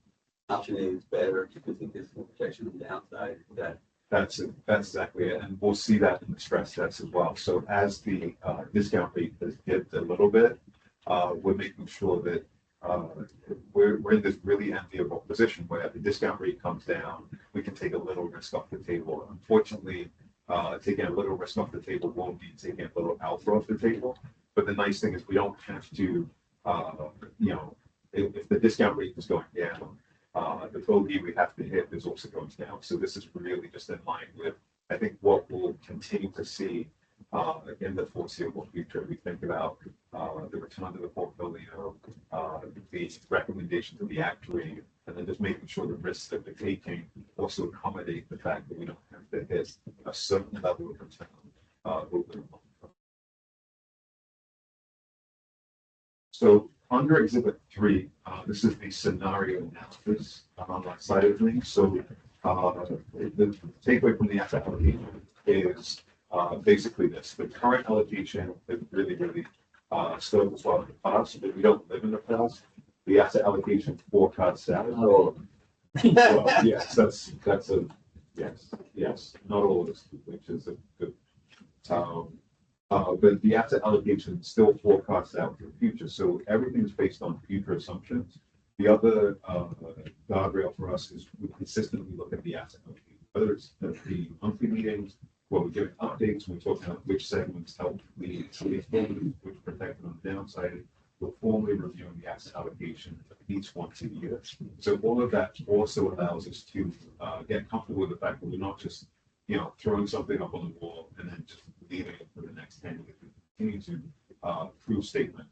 option A is better because it gives some protection on the downside. That's exactly it. And we'll see that in the stress test as well. So as the discount rate has dipped a little bit, we're making sure that we're in this really enviable position where if the discount rate comes down, we can take a little risk off the table. Unfortunately, taking a little risk off the table won't be taking a little alpha off the table. But the nice thing is we don't have to, if the discount rate is going down, the bogey we have to hit is also going down. So this is really just in line with, I think, what we'll continue to see in the foreseeable future. We think about the return of the portfolio, the recommendations of the actuary, and then just making sure the risks that we're taking also accommodate the fact that we don't have to hit a certain level of return over the long term. So under Exhibit 3, this is the scenario analysis on that side of things. So the takeaway from the asset allocation is basically this. The current allocation is really still as well in the past, but we don't live in the past. The asset allocation forecasts out. Well, yes, that's a yes, not all of us, which is a good. But the asset allocation still forecasts out for the future. So everything is based on future assumptions. The other guardrail for us is we consistently look at the asset allocation, whether it's the monthly meetings, where we're giving updates, we're talking about which segments help lead to which protect on the downside. We're formally reviewing the asset allocation at least once a year. So all of that also allows us to get comfortable with the fact that we're not just throwing something up on the wall and then just leaving it for the next 10 years. We continue to prove statement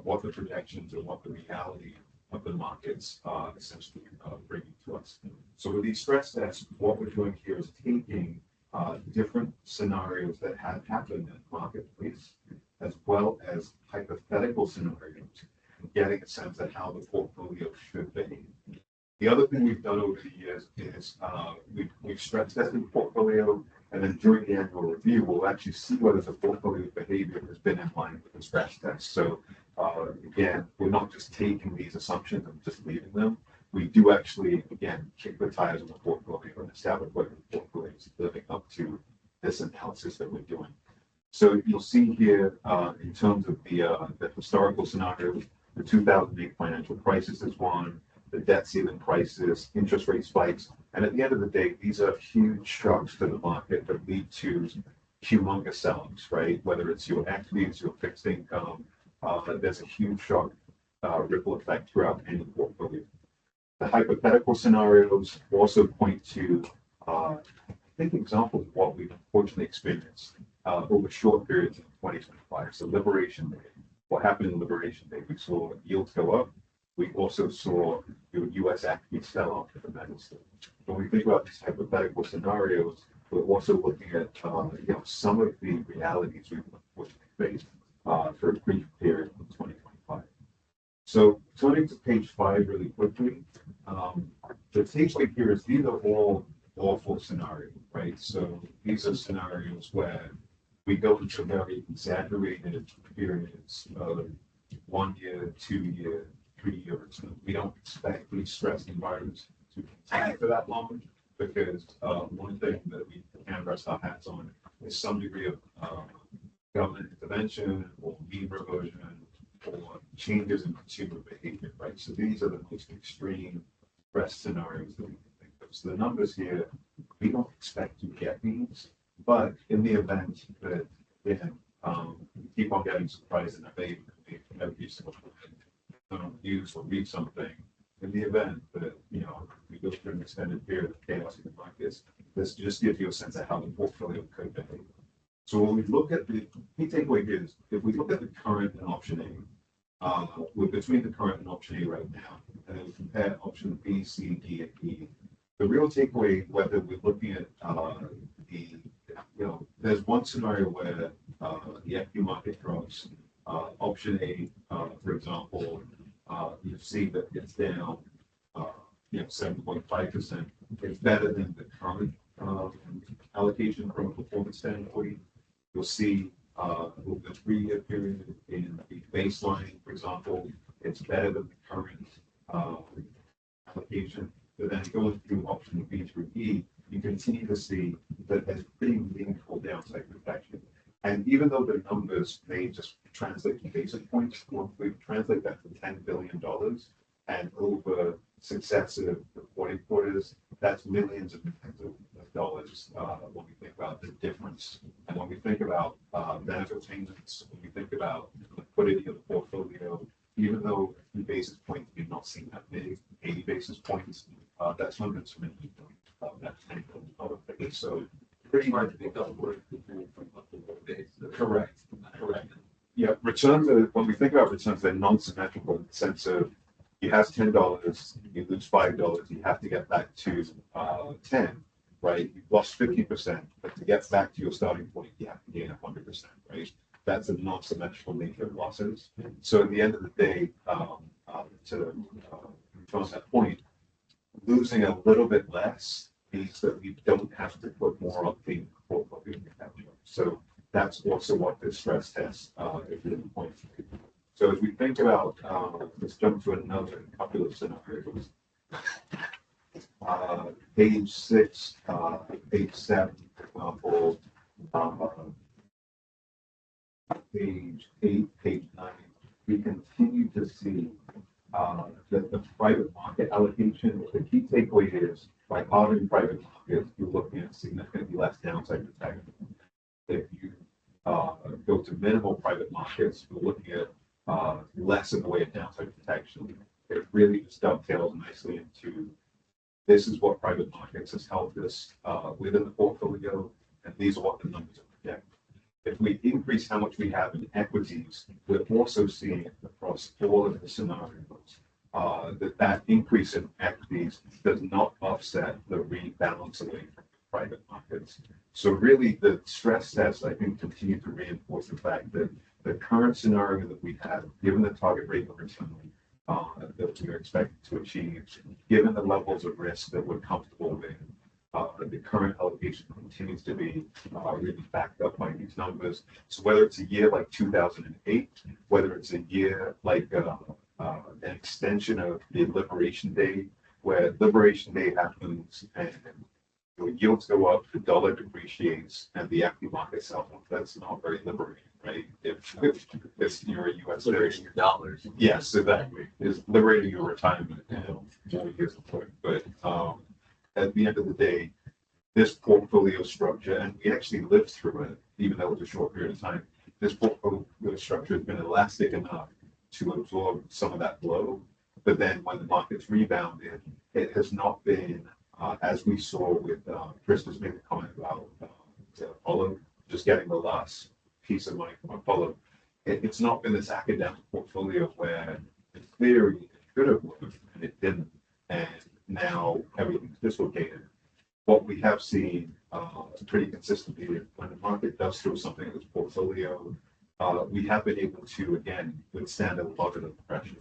what the projections and what the reality of the markets essentially bringing to us. So with these stress tests, what we're doing here is taking different scenarios that have happened in the marketplace, as well as hypothetical scenarios, and getting a sense of how the portfolio should behave. The other thing we've done over the years is we've stress tested the portfolio, and then during the annual review, we'll actually see whether the portfolio behavior has been in line with the stress test. So again, we're not just taking these assumptions and just leaving them. We do actually, again, kick the tires on the portfolio and establish whether the portfolio is living up to this analysis that we're doing. So you'll see here in terms of the historical scenarios, the 2008 financial crisis is one, the debt ceiling crisis, interest rate spikes. And at the end of the day, these are huge shocks to the market that lead to humongous sellings, right? Whether it's your equities, your fixed income, there's a huge shock ripple effect throughout any portfolio. The hypothetical scenarios also point to, I think, examples of what we've unfortunately experienced over short periods in 2025. So Liberation Day, what happened in Liberation Day? We saw yields go up. We also saw the U.S. equities sell off tremendously. When we think about these hypothetical scenarios, we're also looking at some of the realities we've faced for a brief period in 2025. So turning to page 5 really quickly, the takeaway here is these are all awful scenarios, right? So these are scenarios where we go into very exaggerated periods of 1 year, 2 year, 3 years. We don't expect these stress environments to continue for that long because one thing that we can rest our hats on is some degree of government intervention or mean reversion or changes in consumer behavior, right? So these are the most extreme stress scenarios that we can think of. So the numbers here, we don't expect to get these, but in the event that we keep on getting surprised and they every single time use or read something, in the event that we go through an extended period of chaos in the markets, this just gives you a sense of how the portfolio could behave. So when we look at the key takeaway here is if we look at the current and option A, we're between the current and option A right now, and then we compare option B, C, D, and E. The real takeaway, whether we're looking at there's one scenario where the equity market drops. Option A, for example, you see that it's down 7.5%. It's better than the current allocation from a performance standpoint. You'll see over the 3-year period in the baseline, for example, it's better than the current allocation. But then going through option B through E, you continue to see that there's pretty meaningful downside protection. And even though the numbers may just translate to basis points, once we translate that to $10 billion and over successive reporting quarters, that's millions of dollars when we think about the difference. And when we think about benefit payments, when we think about liquidity of the portfolio, even though a few basis points do not seem that big, 80 basis points, that's hundreds of millions of that $10 billion figure. So pretty much correct. Yeah, returns are, when we think about returns, they're non-symmetrical in the sense of you have $10, you lose $5, you have to get back to 10, right? You've lost 50%, but to get back to your starting point, you have to gain 100%, right? That's a non-symmetrical nature of losses. So at the end of the day, to that point, losing a little bit less means that we don't have to put more on the portfolio. So that's also what this stress test is really pointing to. So as we think about, let's jump to another couple of scenarios. Page 6, page 7, for example, page 8, page 9, we continue to see that the private market allocation, the key takeaway is by auditing private markets, you're looking at significantly less downside protection. If you go to minimal private markets, we're looking at less in the way of downside protection. It really just dovetails nicely into this is what private markets has helped us within the portfolio, and these are what the numbers are projecting. If we increase how much we have in equities, we're also seeing across all of the scenarios that increase in equities does not offset the rebalance away from private markets. So really the stress tests, I think, continue to reinforce the fact that the current scenario that we have, given the target rate of return that we are expected to achieve, given the levels of risk that we're comfortable with, the current allocation continues to be really backed up by these numbers. So whether it's a year like 2008, whether it's a year like an extension of the Liberation Day, where Liberation Day happens and yields go up, the dollar depreciates, and the equity market sells off, that's not very liberating, right? If you're a U.S. Liberating your dollars. Yes, exactly. It's liberating your retirement but at the end of the day, this portfolio structure, and we actually lived through it, even though it was a short period of time, this portfolio structure has been elastic enough to absorb some of that blow. But then when the markets rebounded, it has not been, as we saw with Chris was making a comment about Apollo, just getting the last piece of money from Apollo. It's not been this academic portfolio where in theory it could have worked and it didn't. And now everything's dislocated. What we have seen pretty consistently when the market does throw something in this portfolio, we have been able to, again, withstand a lot of the pressure.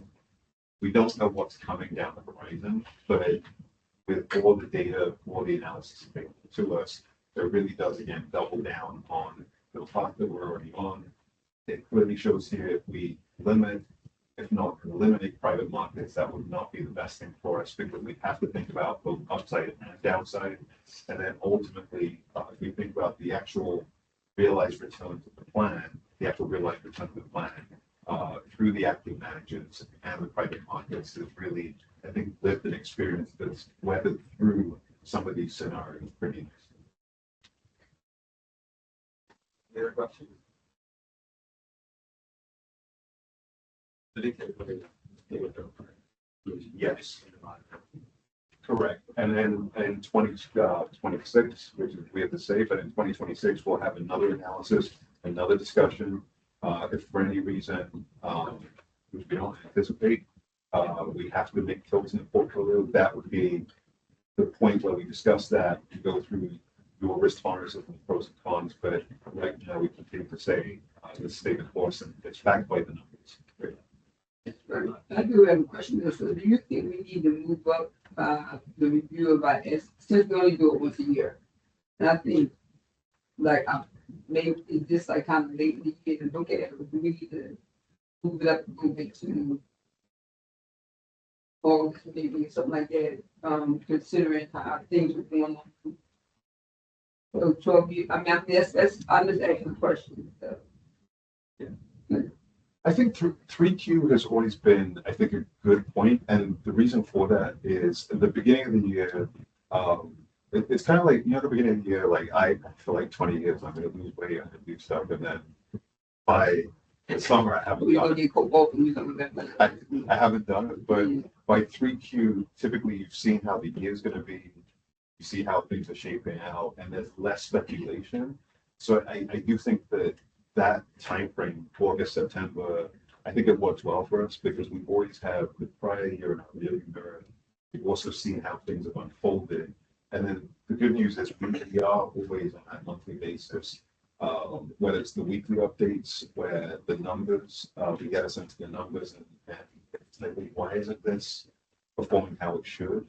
we don't know what's coming down the horizon, but with all the data, all the analysis available to us, it really does again double down on the path that we're already on. It clearly shows here if we limit, if not eliminate private markets, that would not be the best thing for us because we have to think about both upside and downside. And then ultimately, if we think about the actual realized returns of the plan, the actual realized return of the plan through the active managers and the private markets is really, I think, lived an experience that's weathered through some of these scenarios pretty nicely. Any other questions? Yes. Correct. And then in 2026, which is we have to say, but in 2026, we'll have another analysis, another discussion. If for any reason, which we don't anticipate, we have to make tilts in the portfolio, that would be the point where we discuss that, we go through your risk tolerance of the pros and cons, but right now we continue to say the statement course and it's backed by the numbers. I do have a question. So do you think we need to move up the review of our since we only do it once a year? And I think like maybe it's just like kind of late in the year to look at it, but we need to move it up a little bit to or maybe something like that, considering how things are going on. So I mean, I'm just asking a question. So. I think 3Q has always been, I think, a good point, and the reason for that is at the beginning of the year, it's kind of like, the beginning of the year, like for like 20 years, I'm going to lose weight, I'm going to do stuff, and then by the summer, I haven't done it. I haven't done it, but by 3Q, typically you've seen how the year's going to be, you see how things are shaping out, and there's less speculation. So I do think that time frame, August, September, I think it works well for us because we always have the prior year in our rearview mirror. We've also seen how things have unfolded. And then the good news is we are always on that monthly basis, whether it's the weekly updates where the numbers, we get us into the numbers and it's like, why isn't this performing how it should?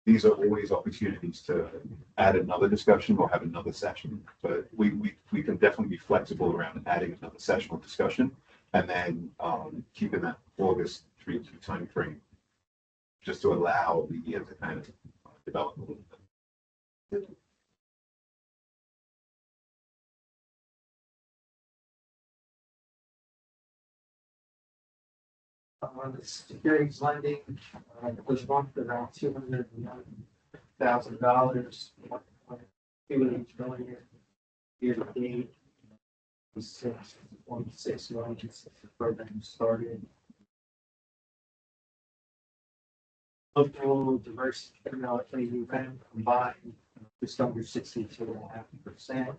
These are always opportunities to add another discussion or have another session, but we can definitely be flexible around adding another session or discussion and then keeping that August 3Q time frame just to allow the year to kind of develop a little bit. On the securities lending, was bumped around $201,000, $1.28 million year to date. 6.6 million since the program started. Overall diverse AUM combined just under 62.5%.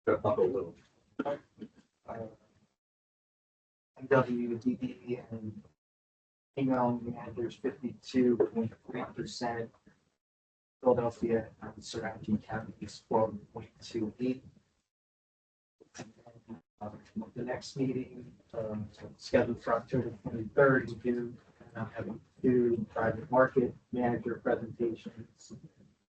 Up a little. WDB and email managers 52.3%. Philadelphia and surrounding counties 12.28. The next meeting scheduled for October 23rd, we do have 2 private market manager presentations.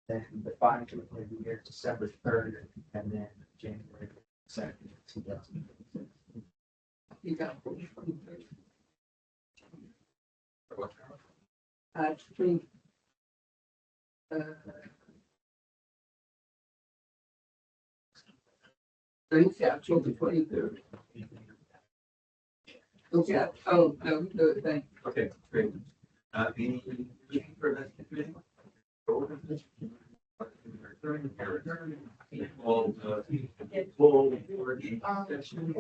Then the final of the year, December 3rd, and then January 2nd, 2026. You got October 23rd. Okay. Oh, no, good. Thank you. Okay, great. Any for that committee? All full working session.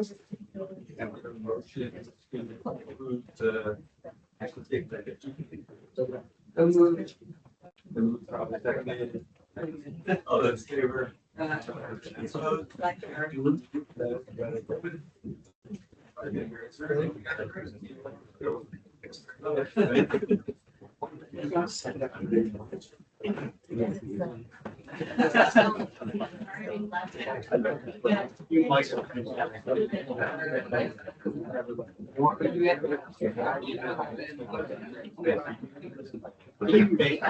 And we're motion to include actually take that. Probably seconded. All those in favor? You might. You may.